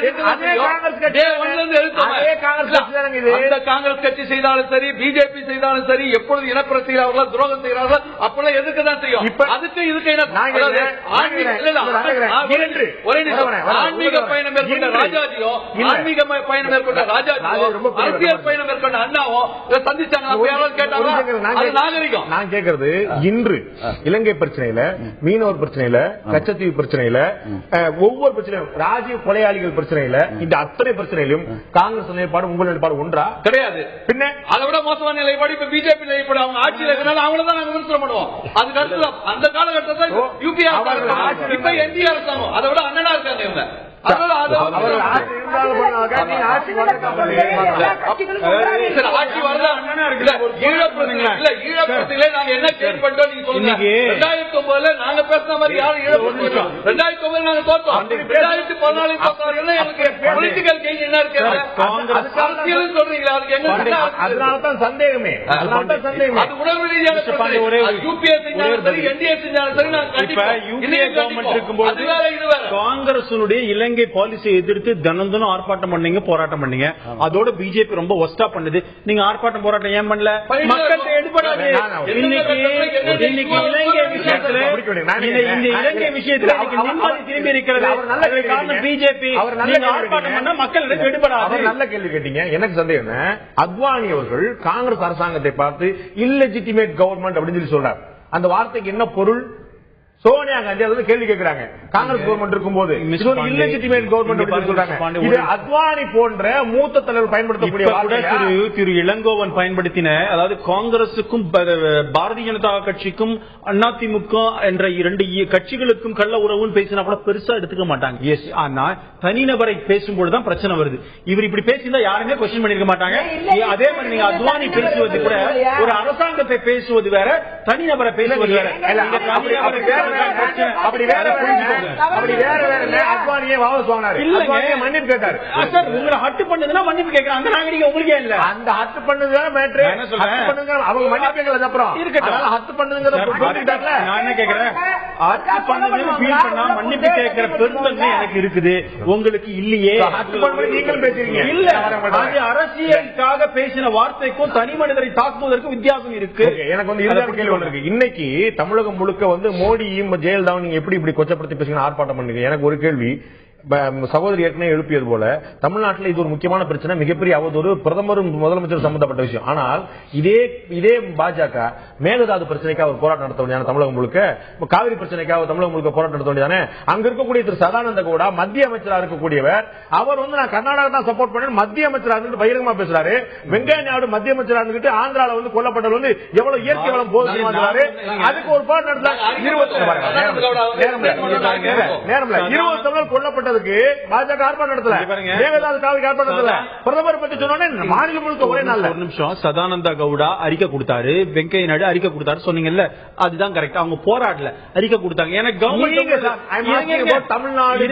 காங்கிரஸ் கட்சி செய்தாலும் சரி, பிஜேபி செய்தாலும் சரி, எப்பொழுது இனப்பிரச்சனை துரோகம் செய்கிறார்கள் அப்பெல்லாம் எதுக்கு தான் செய்யும். அதுக்கு இதுக்கு ஆன்மீக பயணம் மேற்கொண்ட ராஜாஜியும் அரசியல் பயணம் மேற்கொண்ட அண்ணாவும் சந்திச்சாங்க. கேட்டாங்க நாகரிகம். நான் கேட்கறது இன்று இலங்கை பிரச்சனையில, மீனவர் பிரச்சனை, கச்சத்தீவு பிரச்சனையில, ஒவ்வொரு பிரச்சனையும், ராஜீவ் கொலையாளிகள் பிரச்சனையில, இந்த அத்தனை பிரச்சனையிலும் காங்கிரஸ் நிலைப்பாடு உங்கள் நிலைப்பாடு ஒன்றா கிடையாது. பின்ன அதை விட மோசமான நிலைப்பாடு இப்ப பிஜேபி நிலைப்பாடு. அவங்க ஆட்சியில் இருக்கிறனால அவங்கள தான் நாங்க விமர்சனம் பண்ணுவோம். அதுக்கு அந்த காலகட்டத்தில் யூபிஏ இப்ப என்டிஏ அரசாங்கம் அதை விட அண்ணனா இருக்காங்க இவங்க. ஆட்சி வரல. ஈழப்பத்திலே நாங்க என்ன கேள்வி பண்றோம் நீங்க சொல்லுங்க. 2009 நாங்க பேசின மாதிரி யாரும் ஈழப்பட்டு 2009 நாங்க தோற்றோம். 2014 பொலிட்டிக்கல் சேஞ்ச் என்ன இருக்கு அரசியல் சொல்றீங்களா? அதுக்கு எங்க அதனாலதான் சந்தேகமே. அது உணர்வு ரீதியாக யூபிஎஸ் செஞ்சாலும் சரி என்டிஏ செஞ்சாலும் சரி காங்கிரஸ் இலங்கை பாலிசியை எதிர்த்து தினம் ஆர்ப்பாட்டம் பண்ணீங்க, போராட்டம் பண்ணீங்க. அதோட பிஜேபி ரொம்ப ஒஸ்டா பண்ணுது. நீங்க ஆர்ப்பாட்டம் போராட்டம் ஏன் பண்ணல? மக்கள் எடுபடாது. இன்னைக்கு இலங்கை விஷயத்துல இலங்கை விஷயத்துல நிம்மதி திரும்பி இருக்கிறது. காரணம் பிஜேபி. ஆர்ப்பாட்டம் பண்ணா மக்கள் எடுபடாது. நல்ல கேள்வி கேட்டீங்க. எனக்கு சந்தேகம், அத்வானி அவர்கள் காங்கிரஸ் அரசாங்கத்தை பார்த்து இல்லெஜிட்டிமேட் கவர்மெண்ட் அப்படின்னு சொல்லி சொல்றாரு. அந்த வார்த்தைக்கு என்ன பொருள்? சோனியா காந்தி அதாவது கேள்வி கேட்கிறாங்க. காங்கிரஸ் கவர்மெண்ட் இருக்கும்போது இல்லெஜிட்டிமேட் கவர்மெண்ட் சொல்றாங்க. இது அத்வானி போன்ற மூத்த தலைவர் பயன்படுத்தக்கூடிய திரு இளங்கோவன் பயன்படுத்தின, அதாவது காங்கிரசுக்கும் பாரதிய ஜனதா கட்சிக்கும் அதிமுக என்ற இரண்டு கட்சிகளுக்கும் கள்ள உறவுன்னு பேசினா கூட பெருசா எடுத்துக்க மாட்டாங்க. ஆனா தனிநபரை பேசும்போதுதான் பிரச்சனை வருது. இவர் இப்படி பேசினா யாருமே கொஸ்டின் பண்ணிருக்க மாட்டாங்க. அதே மாதிரி நீங்க அத்வானி பேசுவது கூட ஒரு அரசாங்கத்தை பேசுவது வேற, தனிநபரை பேசுவது வேற. அப்படி வேற அத்வானியே வாபஸ் வாங்கினாரு. மன்னிப்பு கேட்டாரு. உங்களை ஹட்டு பண்ணதுன்னா மன்னிப்பு கேட்கறாங்க. அந்த நாகரிகம் உங்களுக்கே இல்ல. அந்த ஹட்டு பண்ணதுதான் மேட்ரு. அவங்க மன்னிப்பு கேட்கல. அப்புறம் ஹட்டு பண்ணதுங்கிறத நான் என்ன கேட்கிறேன், ஹட்டு பண்ணதுன்னு ஃபீல் பண்ணா மன்னிப்பு கேட்கிற பெருந்தன்மை எனக்கு இருக்குது, உங்களுக்கு இல்லையே. ஹட்டு பண்ணது நீங்களும் பேசுறீங்க. இல்ல, அது அரசியலுக்காக பேசின வார்த்தைக்கும் தனி மனிதரை தாக்குவதற்கு வித்தியாசம் இருக்கு. எனக்கு வந்து கேள்வி ஒன்று இருக்கு. இன்னைக்கு தமிழகம் முழுக்க வந்து மோடியும் ஜெயலலிதாவும் நீங்க எப்படி இப்படி கொச்சப்படுத்தி பேசுங்க, ஆர்ப்பாட்டம் பண்ணுங்க. எனக்கு ஒரு கேள்வி, சகோதரி ஏற்கனவே எழுப்பியது போல தமிழ்நாட்டில் இது ஒரு முக்கியமான பிரச்சனை, மிகப்பெரிய அவதூறு, பிரதமரும் முதலமைச்சர் சம்பந்தப்பட்ட விஷயம். ஆனால் இதே பாஜக மேகதாது பிரச்சனைக்காக ஒரு போராட்டம் நடத்த வேண்டியதான தமிழகம் முழுக்க, காவிரி பிரச்சனைக்காக தமிழகம் முழுக்க போராட்டம் நடத்த வேண்டியதானே. அங்க இருக்கக்கூடிய திரு சதானந்த கவுடா மத்திய அமைச்சராக இருக்கக்கூடியவர், அவர் வந்து நான் கர்நாடகா தான் சப்போர்ட் பண்ணேன் மத்திய அமைச்சராக இருந்து பகிரங்கமா பேசுறாரு. வெங்கையா நாயுடு மத்திய அமைச்சராக இருந்துட்டு ஆந்திரால வந்து கொல்லப்பட்டவர் வந்து எவ்வளவு இயற்கை வளம் போகுது, அதுக்கு ஒரு போராட்டம் நடத்த 20 கொல்லப்பட்டது பாஜக ஆர்ப்பாட்டம் நடத்தல, பிரதமர் பத்தி சொன்ன மாநிலம் முழுக்க ஒரே நாள். ஒரு நிமிஷம், சதானந்த கவுடா அறிக்கை கொடுத்தாரு, வெங்கையா நாயுடு அறிக்கை கொடுத்தாரு சொன்னீங்கல்ல, அதுதான் கரெக்ட். அவங்க போராடல, அறிக்கை கொடுத்தாங்க. எனக்கு தமிழ்நாடு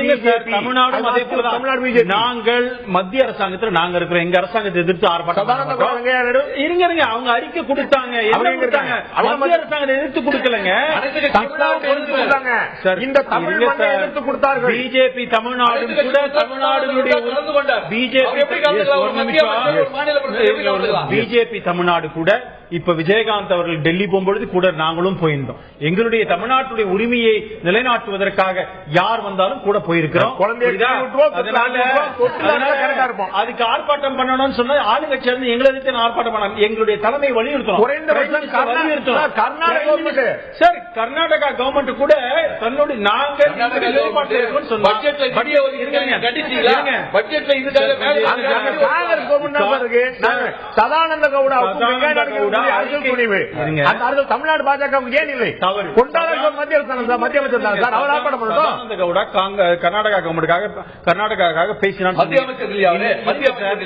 நாங்கள் மத்திய அரசாங்கத்தில் நாங்க இருக்கிறோம், எங்க அரசாங்கத்தை எதிர்த்து ஆர்ப்பாட்டம் இருங்க. அவங்க அறிக்கை கொடுத்தாங்க, மத்திய அரசாங்கத்தை எதிர்த்து கொடுக்கலங்க. பிஜேபி தமிழ்நாடு கூட பிஜேபி தமிழ்நாடு கூட இப்ப விஜயகாந்த் அவர்கள் டெல்லி போகும்பொழுது கூட நாங்களும் போயிருந்தோம். எங்களுடைய தமிழ்நாட்டுடைய உரிமையை நிலைநாட்டுவதற்காக யார் வந்தாலும் கூட போயிருக்கிறோம். அதுக்கு ஆர்ப்பாட்டம் பண்ணணும்னு சொன்னா ஆளுங்கட்சி இருந்து எங்களை எதிர்த்து ஆர்ப்பாட்டம் பண்ண எங்களுடைய தலைமை வலியுறுத்தணும். சார், கர்நாடகா கவர்மெண்ட் கூட தன்னுடைய நாங்கள் சதானந்த கவுடா தமிழ்நாடு பாஜக ஏன் இல்லை மத்திய அமைச்சர் கர்நாடகா கவர்மெண்ட்டுக்காக கர்நாடகாவுக்காக பேசினார். மத்திய அமைச்சர் இல்லையா? மத்திய அமைச்சர்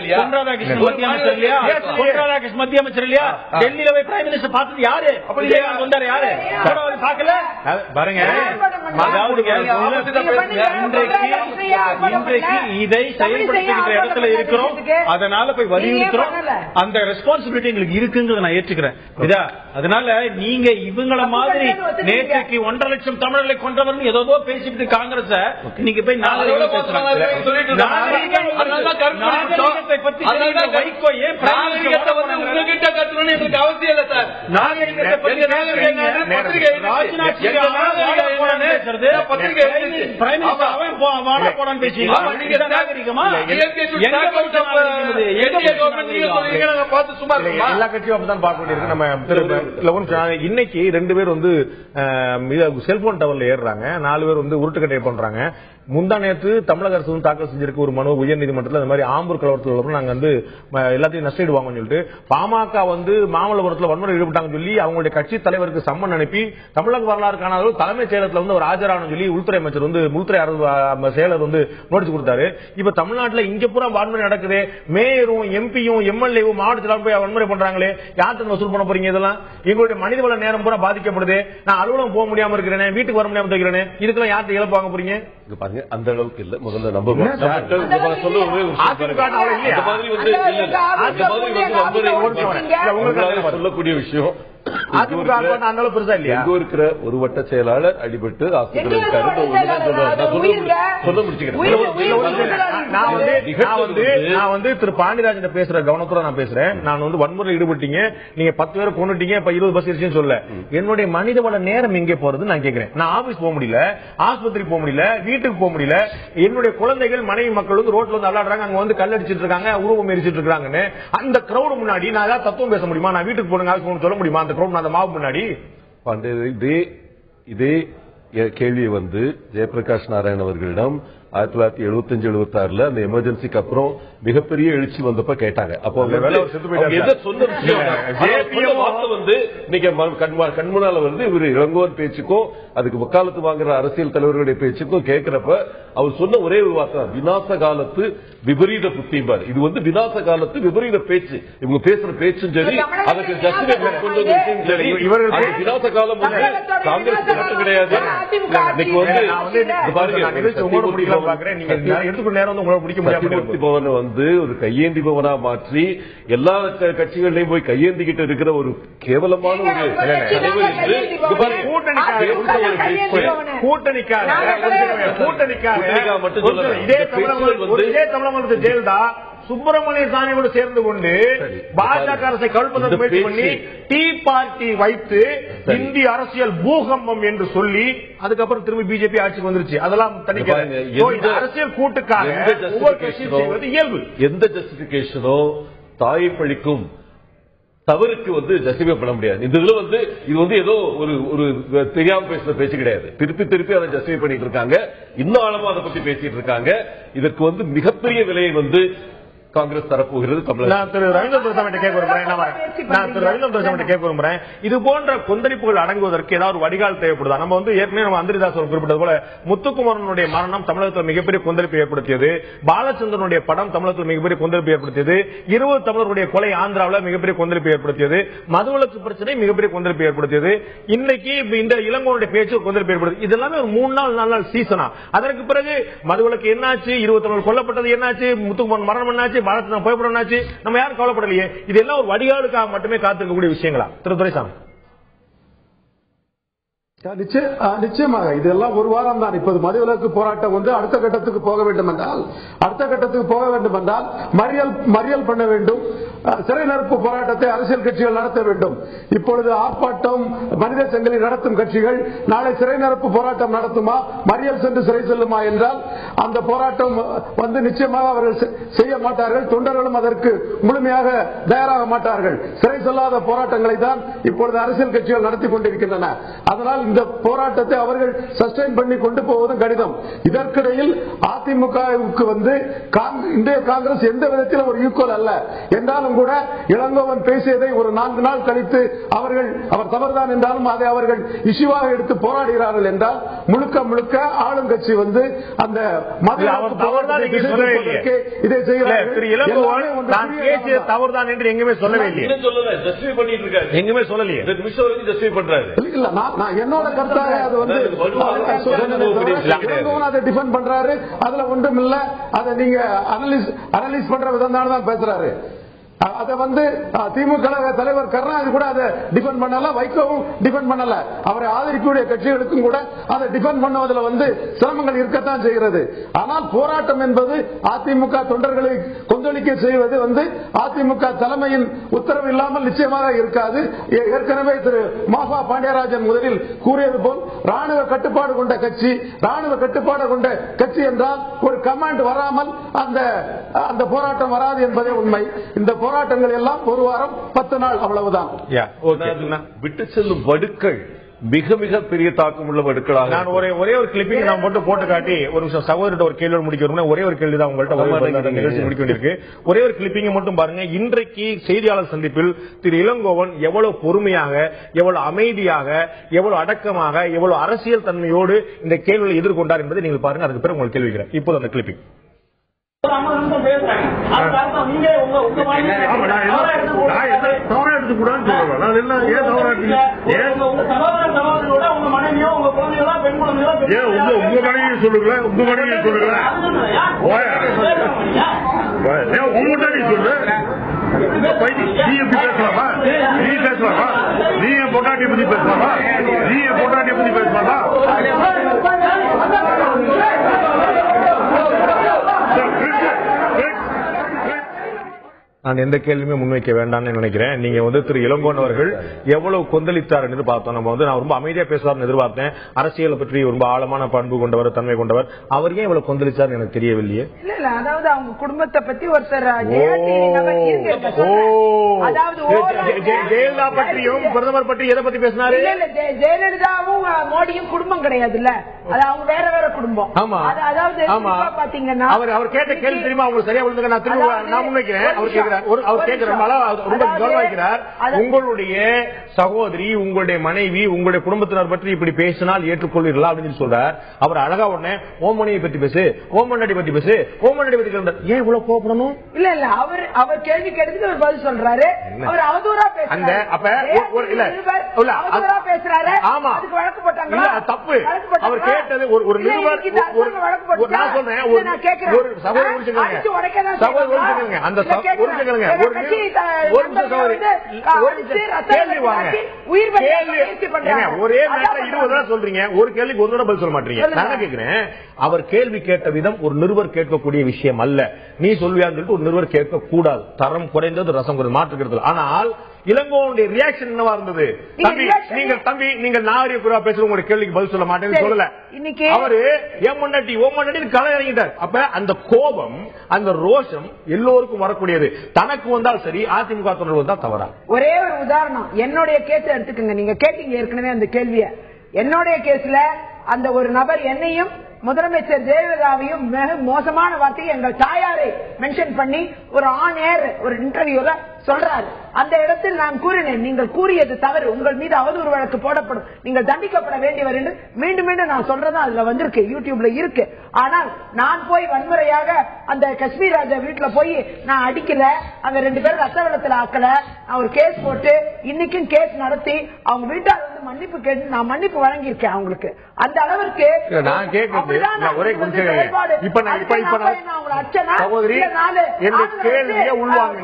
இல்லையா? டெல்லியில போய் பிரைம் மினிஸ்டர் பார்த்தது யாரு? வந்தாரு யாரு? பாக்கல பாருங்க. இன்றைக்கு இதை செயல்படுத்துகின்ற இடத்துல இருக்கிறோம், அதனால போய் வலியுறுத்துறோம். அந்த ரெஸ்பான்சிபிலிட்டி எங்களுக்கு இருக்குங்கிறத நான் ஏற்றுக்கிறேன். அதனால நீங்க இவங்கள மாதிரி நேற்றைக்கு 1.5 லட்சம் தமிழர்களை கொண்டவர்கள் ஏதோ பேசிட்டு காங்கிரஸ் நீங்க போய் நாகரிகத்தை பத்தி வைகோ ஏன் உங்ககிட்ட கட்டணும்னு எங்களுக்கு அவசியம் இல்ல சார். நாகரிகத்தை பத்தி எல்லா கட்சியும் அப்படிதான் பார்க்க வேண்டியிருக்கு. நம்ம இன்னைக்கு 2 பேர் வந்து செல்போன் டவர்ல ஏறுறாங்க, 4 பேர் வந்து உருட்டுக்கட்டை பண்றாங்க. முந்தா நேற்று தமிழக அரசு வந்து தாக்கல் செஞ்சிருக்க ஒரு மனு உயர்நீதிமன்றத்தில் இந்த மாதிரி ஆம்பூர் கலவரத்தில் நாங்க வந்து எல்லாத்தையும் நஷ்டிடுவாங்கன்னு சொல்லிட்டு பாமக வந்து மாமல்லபுரத்தில் வன்முறை ஈடுபட்டாங்கன்னு சொல்லி அவங்களுடைய கட்சி தலைவருக்கு சம்மன் அனுப்பி தமிழக வரலாறு காணாத தலைமைச் செயலகத்தில் வந்து ஒரு ஆஜரானு சொல்லி உள்துறை அமைச்சர் வந்து உள்துறை செயலர் வந்து நோட்டீஸ் கொடுத்தாரு. இப்ப தமிழ்நாட்டில் இங்க பூரா வன்முறை நடக்குது. மேயரும் எம்பியும் எம்எல்ஏவும் மாவட்ட செயலாளர் போய் வன்முறை பண்றாங்களே, யாருக்கு வசூல் பண்ண போறீங்க? இதெல்லாம் எங்களுடைய மனிதவள நேரம் பூரா பாதிக்கப்படுது. நான் அலுவலகம் போக முடியாம இருக்கிறேன், வீட்டுக்கு வர முடியாம இருக்கிறேன். இதுக்கெல்லாம் யாருக்கு இழப்பு வாங்க போறீங்க? பாருங்க, அந்த அளவுக்கு இல்ல. முதல்ல நம்ம சொல்லக்கூடிய விஷயம் இருக்கிற ஒரு வட்ட செயலாளர் அடிபட்டு நான் வந்து திரு பாண்டியராஜன் பேசுற கவனத்தோட நான் பேசுறேன். நான் வந்து வன்முறை ஈடுபட்டீங்க, நீங்க 10 பேரை கொண்டுட்டீங்க, இப்ப 20 பஸ் இருந்துச்சு சொல்ல. என்னுடைய மனிதவள நேரம் எங்கே போறது நான் கேட்கிறேன். நான் ஆபீஸ் போக முடியல, ஆஸ்பத்திரி போக முடியல, வீட்டுக்கு போக முடியல. என்னுடைய குழந்தைகள் மனைவி மக்கள் வந்து ரோட்ல வந்து விளையாடுறாங்க, அங்க வந்து கல்லடிச்சிட்டு இருக்காங்க, உருவம் எரிச்சிட்டு இருக்காங்கன்னு. அந்த கிரௌட் முன்னாடி நான் ஏதாவது தத்துவம் பேச முடியுமா? நான் வீட்டுக்கு போகணும் சொல்ல முடியுமா? அந்த கிரௌட் அந்த மாவு முன்னாடி இதே கேள்வியை வந்து ஜெயபிரகாஷ் நாராயண் அவர்களிடம் 1975-76 அந்த எமர்ஜென்சிக்கு அப்புறம் மிகப்பெரிய எழுச்சி வந்தப்ப கேட்டாங்க. அப்போ வந்து கண்முனால வந்து இவர் இளங்கோவன் பேச்சுக்கும் அதுக்கு வக்காலத்து வாங்குற அரசியல் தலைவர்களுடைய பேச்சுக்கும் கேட்கிறப்ப அவர் சொன்ன ஒரே ஒரு வார்த்தை, விநாச காலத்து விபரீத புத்திம்பார். இது வந்து விநாச காலத்து விபரீத பேச்சு. இவங்க பேசுற பேச்சும் சரி, அதுக்கு இவர்கள் விநாச காலம் வந்து காங்கிரஸ் மட்டும் கிடையாது. இன்னைக்கு வந்து வந்து ஒரு கையேந்தி பவனா மாற்றி எல்லா கட்சிகளையும் போய் கையேந்திக்கிட்டு இருக்கிற ஒரு கேவலமான ஒரு கூட்டணிக்காக ஜெயலலிதா சுப்பிரமணிய சாமியோடு சேர்ந்து கொண்டு பாஜக அரசை கவிழ்ப்பதற்கு முயற்சி பண்ணி டீ பார்ட்டி வைத்து இந்திய அரசியல் பூகம்பம் என்று சொல்லி அதுக்கப்புறம் திரும்பி பிஜேபி ஆட்சிக்கு வந்துருச்சு. அதெல்லாம் அரசியல் கூட்டுக்காக இயல்பு. எந்த ஜஸ்டிபிகேஷனோ தாயை பழிக்கும் தவறுக்கு வந்து ஜஸ்டிஃபை பண்ண முடியாது. இந்த இதுல வந்து இது வந்து ஏதோ ஒரு தெரியாம பேசுற பேச்சு கிடையாது. திருப்பி அதை ஜஸ்டிஃபை பண்ணிட்டு இருக்காங்க. இன்னும் ஆழமா அதை பத்தி பேசிட்டு இருக்காங்க. இதற்கு வந்து மிகப்பெரிய விலையை வந்து காங்கிரஸ் தரப்போகிறது. இது போன்ற கொந்தளிப்புகள் அடங்குவதற்கு ஏதாவது வடிகால் தேவைப்படுதா? நம்ம வந்து ஏற்கனவே அந்திரிதாஸ் குறிப்பிட்டது போல முத்துக்குமரனுடைய மரணம் தமிழகத்தில் மிகப்பெரிய கொந்தளிப்பு ஏற்படுத்தியது. பாலச்சந்திரனுடைய படம் தமிழகத்தில் மிகப்பெரிய கொந்தளிப்பு ஏற்படுத்தியது. 20 தமிழர்களுடைய கொலை ஆந்திராவில் மிகப்பெரிய கொந்தளிப்பு ஏற்படுத்தியது. மதுவிலக்கு பிரச்சனை மிகப்பெரிய கொந்தளிப்பு ஏற்படுத்தியது. இன்னைக்கு இந்த இளங்கோவனுடைய பேச்சு கொந்தளிப்பு ஏற்படுத்தி இதெல்லாமே ஒரு 3 நாள் 4 நாள் சீசனா. அதற்கு பிறகு மதுவிலக்கு என்னாச்சு, 20 தமிழர் கொல்லப்பட்டது என்னாச்சு, முத்துக்குமரன் மரணம் என்னாச்சு, பயப்படாச்சு, நம்ம யாரும் கவலைப்படலையே. இதெல்லாம் ஒரு வடிகாலுக்காக மட்டுமே காத்திருக்கக்கூடிய விஷயங்களா திரு துரைசாமி? நிச்சயமாக இதெல்லாம் ஒரு வாரம் தான். இப்போது மதுவிலக்கு போராட்டம் வந்து அடுத்த கட்டத்துக்கு போக வேண்டும் என்றால் மறியல் பண்ண வேண்டும். சிறை நிரப்பு போராட்டத்தை அரசியல் கட்சிகள் நடத்த வேண்டும். இப்பொழுது ஆர்ப்பாட்டம் மனித சங்கிலி நடத்தும் கட்சிகள் நாளை சிறை நிரப்பு போராட்டம் நடத்துமா, மறியல் சென்று சிறை செல்லுமா என்றால் அந்த போராட்டம் வந்து நிச்சயமாக அவர்கள் செய்ய மாட்டார்கள். தொண்டர்களும் அதற்கு முழுமையாக தயாராக மாட்டார்கள். சிறை செல்லாத போராட்டங்களை தான் இப்பொழுது அரசியல் கட்சிகள் நடத்தி கொண்டிருக்கின்றன. அதனால் இந்த போராட்டத்தை அவர்கள் சஸ்டைன் பண்ணி கொண்டு போவதும் கடிதம். இதற்கிடையில் அதிமுகவுக்கு வந்து இந்திய காங்கிரஸ் எந்த விதத்தில் ஒரு ஈக்குவல் அல்ல என்றாலும் கூட இளங்கோவன் பேசியதை ஒரு 4 நாள் கழித்து அவர் தவறுதான் என்றாலும் அதை அவர்கள் இஷ்யூவாக எடுத்து போராடுகிறார்கள் என்றால் முழுக்க ஆளுங்கட்சி வந்து அந்த இதை தவறுதான் என்று எங்குமே சொல்லவே இல்லை. எங்குமே சொல்லலையே. என்னோட கருத்தாக அது வந்து அதை டிஃபெண்ட் பண்றாரு. அதுல ஒன்றும் இல்ல. அதை நீங்க அனலைஸ் பண்ற விதம் தான் பேசுறாரு. அதை வந்து திமுக தலைவர் கருணாநிதி கூட அதை டிஃபெண்ட் பண்ணல, வைகோவும் டிஃபெண்ட் பண்ணல. அவரை ஆதரிக்கக்கூடிய கட்சிகளுக்கும் கூட அதை டிஃபெண்ட் பண்ணுவதில் வந்து சிரமங்கள் இருக்கத்தான் செய்கிறது. ஆனால் போராட்டம் என்பது அதிமுக தொண்டர்களை கொந்தளிக்க செய்வது வந்து அதிமுக தலைமையின் உத்தரவு இல்லாமல் நிச்சயமாக இருக்காது. ஏற்கனவே திரு மாஃபா பாண்டியராஜன் முதலில் கூறியது போல் ராணுவ கட்டுப்பாடு கொண்ட கட்சி, ராணுவ கட்டுப்பாடு கொண்ட கட்சி என்றால் ஒரு கமாண்ட் வராமல் அந்த போராட்டம் வராது என்பதே உண்மை. இந்த போராட்டங்கள் எல்லாம் ஒரு வாரம் 10 நாள் அவ்வளவுதான். விட்டு செல்லும் வடுக்கள் மிக மிக பெரிய தாக்கம் உள்ள வடுக்களாக. நான் ஒரே ஒரு கிளிப்பிங் நான் மட்டும் போட்டு காட்டி ஒரு நிமிஷம் சகோதரர் ஒரு கேள்வி முடிக்க ஒரே ஒரு கேள்வி தான் உங்கள்கிட்ட நிகழ்ச்சி முடிக்க வேண்டியிருக்கு. ஒரே ஒரு கிளிப்பிங் மட்டும் பாருங்க. இன்றைக்கு செய்தியாளர் சந்திப்பில் திரு இளங்கோவன் எவ்வளவு பொறுமையாக, எவ்வளவு அமைதியாக, எவ்வளவு அடக்கமாக, எவ்வளவு அரசியல் தன்மையோடு இந்த கேள்வியை எதிர்கொண்டார் என்பதை நீங்கள் பாருங்க. அதுக்கு பிறகு உங்களுக்கு கேள்விக்கிறேன். இப்போது அந்த கிளிப்பிங் பேசலாமா? நீ பேசலாமா? நீ பொட்டாட்டி பத்தி பேசலாமா? நீ பொட்டாட்டி பத்தி பேசலாமா? நான் எந்த கேள்வியுமே முன்வைக்க வேண்டாம்னு நினைக்கிறேன். நீங்க வந்து திரு இளங்கோவன் அவர்கள் எவ்வளவு கொந்தளித்தார் என்று பார்த்தோம். நம்ம வந்து நான் ரொம்ப அமைதியா பேசுவார்னு எதிர்பார்த்தேன். அரசியலை பற்றி ரொம்ப ஆழமான பண்பு கொண்டவர், தன்மை கொண்டவர். அவர் ஏன் இவ்வளவு கொந்தளிச்சார் எனக்கு தெரியவில்லையே. இல்ல அதாவது அவங்க குடும்பத்தை பத்தி ஒருத்தர் ஜெயலலிதா பற்றியும் பிரதமர் பற்றி எதை பத்தி பேசினாரு? ஜெயலலிதாவும் மோடியும் குடும்பம் கிடையாதுல்ல, அது அவங்க வேற வேற குடும்பம். ஆமா, அதாவது பாத்தீங்கன்னா அவர் கேட்ட கேள்வி தெரியுமா உங்களுக்கு சரியா விழுந்துங்க. நான் திரும்ப நான் முன்வைக்கிறேன். அவர் கேட்கிறார், உங்களுடைய சகோதரி, உங்களுடைய மனைவி, உங்களுடைய குடும்பத்தினர் பற்றி இப்படி பேசினால் ஏற்றுக்கொள்வீர்களா அப்படின்னு சொல்றார். அவர் அழகா உடனே ஓமணியை பற்றி பேசு, ஓமண்ணாடி பற்றி பேசு, ஓமண்ணாடி பற்றி கேட்டார். ஏன் இவ்வளவு கோபப்படணும்? இல்ல அவர் கேள்வி கேட்டதுக்கு அவர் பதில் சொல்றாரு. அவர் அவதூறா பேசுறாரு. ஆமா, அதுக்கு வழக்கு போட்டாங்க. தப்பு. அவர் கேட்டது ஒரு நிருபர். நான் சொல்றேன், ஒரு சகோதரி அந்த ஒரே நேரத்தில் 20 சொல்றீங்க, ஒரு கேள்விக்கு ஒரு பதில் சொல்ல மாட்டீங்க. நான் கேட்கிறேன், அவர் கேள்வி கேட்ட விதம் ஒரு நிருபர் கேட்கக்கூடிய விஷயம் அல்ல. நீ சொல்வியான்னு சொல்லிட்டு ஒரு நிருபர் கேட்க கூடாது. தரம் குறைந்தது, ரசம் குறைந்தது, மாற்றுக்கிறது. ஆனால் இளங்கோவனுடைய ரியாக்ஷன் என்னவா இருந்தது? நீங்கள் நாகரிக பேசுற உங்களுடைய கேள்விக்கு பதில் சொல்ல மாட்டேன்னு சொல்லல. அவரு ஏமண்ணாட்டி ஓமண்ணாட்டி களை இறங்கிட்டார். அப்ப அந்த கோபம், அந்த ரோஷம் எல்லோருக்கும் வரக்கூடியது. தனக்கு வந்தால் சரி, அதிமுக தொண்டர்கள் வந்தால் தவறா? ஒரே ஒரு உதாரணம், என்னுடைய கேஸ் எடுத்துக்கங்க. நீங்க கேட்டீங்க ஏற்கனவே அந்த கேள்விய. என்னுடைய கேஸ்ல அந்த ஒரு நபர் என்னையும் முதலமைச்சர் ஜெயலலிதாவையும் மிக மோசமான வார்த்தையை எங்கள் தாயாரை மென்ஷன் பண்ணி ஒரு ஆன் ஏர் ஒரு இன்டர்வியூல சொல்றாரு. அந்த இடத்தில் நான் கூறினேன், நீங்கள் கூறியது தவறு, உங்கள் மீது அவதூறு வழக்கு போடப்படும், நீங்கள் தண்டிக்கப்பட வேண்டியவர் என்று மீண்டும் மீண்டும் நான் சொல்றது அதுல வந்திருக்கு, யூடியூப்ல இருக்கு. ஆனால் நான் போய் வன்முறையாக அந்த காஷ்மீர் ராஜா வீட்டுல போய் நான் அடிக்கல, அங்க 2 பேரும் ரத்த வெள்ளத்துல ஆக்கல, நான் ஒரு கேஸ் போட்டு இன்னைக்கும் கேஸ் நடத்தி அவங்க வீட்டார் வந்து மன்னிப்பு கேட்டு நான் மன்னிப்பு வழங்கியிருக்கேன் அவங்களுக்கு. அந்த அளவிற்கு நான் கேட்கிறேன். ஒரே கேள்வியை உள்வாங்க.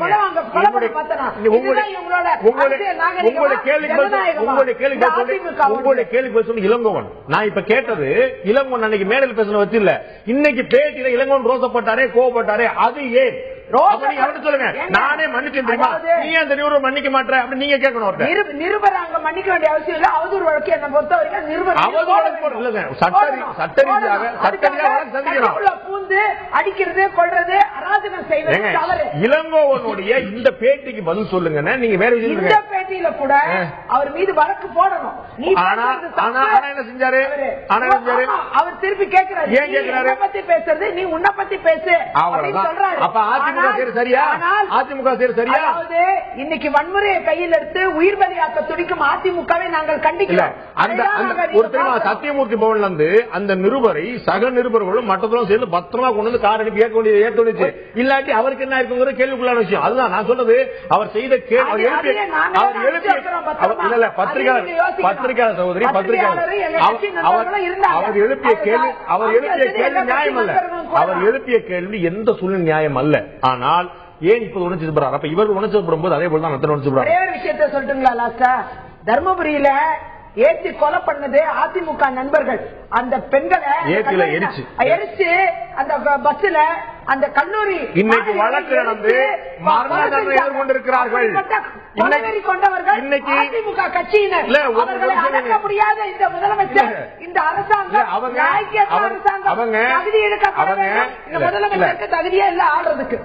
இளங்கோவன் நான் இப்ப கேட்டது இளங்கோவன் அன்னைக்கு மேடையில் பேசின வச்சு இல்ல, இன்னைக்கு பேட்டியில இளங்கோவன் ரோசப்பட்டாரே, கோவப்பட்டாரே, அது ஏன் சொல்லுங்க? நானே மன்னிச்சேன் தெரியுமா, நீ அந்த நிருபர் மன்னிக்க மாட்டேன் அப்படின்னு நீங்க கேட்கணும். நிருபர் அங்க மன்னிக்க வேண்டிய அவசியம் இல்ல. அவதூறு வழக்கு என்ன பொறுத்த வரைக்கும் பூந்து அடிக்கிறது, கொள்றது, அராஜகம் செய்வது தவறு. இளங்கோவனுடைய இந்த பேட்டிக்கு பதில் சொல்லுங்க. நீங்க வேற இந்த பேட்டியில கூட அவர் மீது வழக்கு போடணும். நீ என்ன செஞ்சாரு? அவர் திருப்பி கேட்கிறாரு, ஏன் கேட்கிறாரு? பத்தி பேசுறது, நீ உன்னை பத்தி பேசு அப்படின்னு சொல்றாரு. அப்ப அதிமுக சரியா? அதிமுக சரியா? அதாவது இன்னைக்கு வன்முறையை கையில் எடுத்து உயிர் பலியாக்க துடிக்கும் அதிமுகவை நாங்கள் கண்டிக்கிறோம். சத்தியமூர்த்தி பவன்ல இருந்து அந்த நிருபரை சக நிருபர்களும் மற்றவர்களும் சேர்ந்து பத்திரமா கொண்டு வந்து கார் அனுப்பி ஏற்றுச்சு. இல்லாட்டி அவருக்கு என்ன இருக்குங்கிற கேள்விக்குள்ளான விஷயம். அதுதான் நான் சொல்றது. அவர் செய்த பத்திரிகையாளர் சகோதரி, அவர் எழுப்பிய கேள்வி நியாயம் அல்ல. அவர் எழுப்பிய கேள்வி எந்த சூழ்நிலை நியாயம் அல்ல. ஆனால் ஏன் இப்போது உணர்ச்சி வசப்படுறார்? அப்ப இவர்கள் உணர்ச்சி வசப்படும் போது அதே போலதான் உணர்ச்சி வசப்படுறார். ஒரே விஷயத்த சொல்லிட்டுங்களா லாஸ்டா, தர்மபுரியில ஏற்றி கொலை பண்ணது அதிமுக நண்பர்கள். அந்த பெண்களை எரிச்சு அந்த பஸ்ல அந்த கல்லூரி இன்னைக்கு வழக்கு நடந்து மரண தண்டனை எதிர்கொண்டிருக்கிறார்கள். இன்னைக்கு அதிமுக கட்சியினர் அவர்களை அடக்க முடியாத இந்த முதலமைச்சர், இந்த அரசாங்கம் தகுதி இந்த முதலமைச்சருக்கு தகுதியே இல்ல ஆடுறதுக்கு.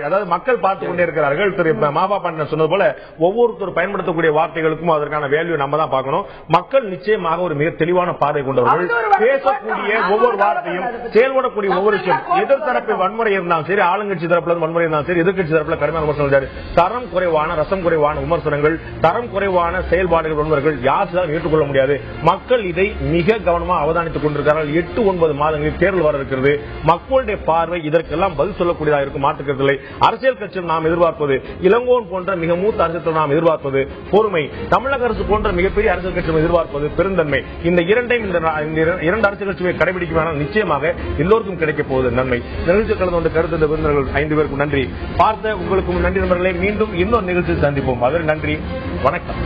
அதாவது மக்கள் பார்த்துக் கொண்டே இருக்கிறார்கள். திரு மாபா பண்ண சொன்னது போல ஒவ்வொருத்தர் பயன்படுத்தக்கூடிய வார்த்தைகளுக்கும் அதற்கான வேல்யூ நம்ம தான் பார்க்கணும். மக்கள் நிச்சயமாக ஒரு மிக தெளிவான பார்வை கொண்டவர்கள். பேசக்கூடிய ஒவ்வொரு வார்த்தையும், செயல்படக்கூடிய ஒவ்வொரு விஷயம், எதிர்த்தரப்பில் வன்முறை இருந்தாலும் சரி, ஆளுங்கட்சி தரப்புல வன்முறை இருந்தாலும் சரி, எதிர்கட்சி தரப்புல கடுமையான விமர்சனம், தரம் குறைவான ரசம் குறைவான விமர்சனங்கள், தரம் குறைவான செயல்பாடுகள் வன்முறைகள் யாரும் ஏற்றுக்கொள்ள முடியாது. மக்கள் இதை மிக கவனமாக அவதானித்துக் கொண்டிருக்கிறார்கள். 8-9 மாதங்களில் தேர்தல் வர இருக்கிறது. மக்களுடைய பார்வை இதற்கெல்லாம் பதில் சொல்லக்கூடியதாக இருக்கும், மாற்றுக்கருத்தில்லை. அரசியல் கட்சியில் நாம் எதிர்பார்ப்பது, இளங்கோவன் போன்ற மிக மூத்த அரசியல் நாம் எதிர்பார்ப்பது பொறுமை, தமிழக அரசு போன்ற மிகப்பெரிய அரசியல் கட்சியும் எதிர்பார்ப்பது பெருந்தன்மை. இந்த இரண்டையும் இரண்டு அரசியல் கட்சியை கடைபிடிக்கும் நிச்சயமாக எல்லோருக்கும் கிடைக்க போவது நன்மை. நிகழ்ச்சி கலந்து கொண்டு கருத்து விருந்தினர்கள் 5 பேருக்கும் நன்றி. பார்த்த உங்களுக்கும் நன்றி நண்பர்களே. மீண்டும் இன்னொரு நிகழ்ச்சியில் சந்திப்போம். அதற்கு நன்றி, வணக்கம்.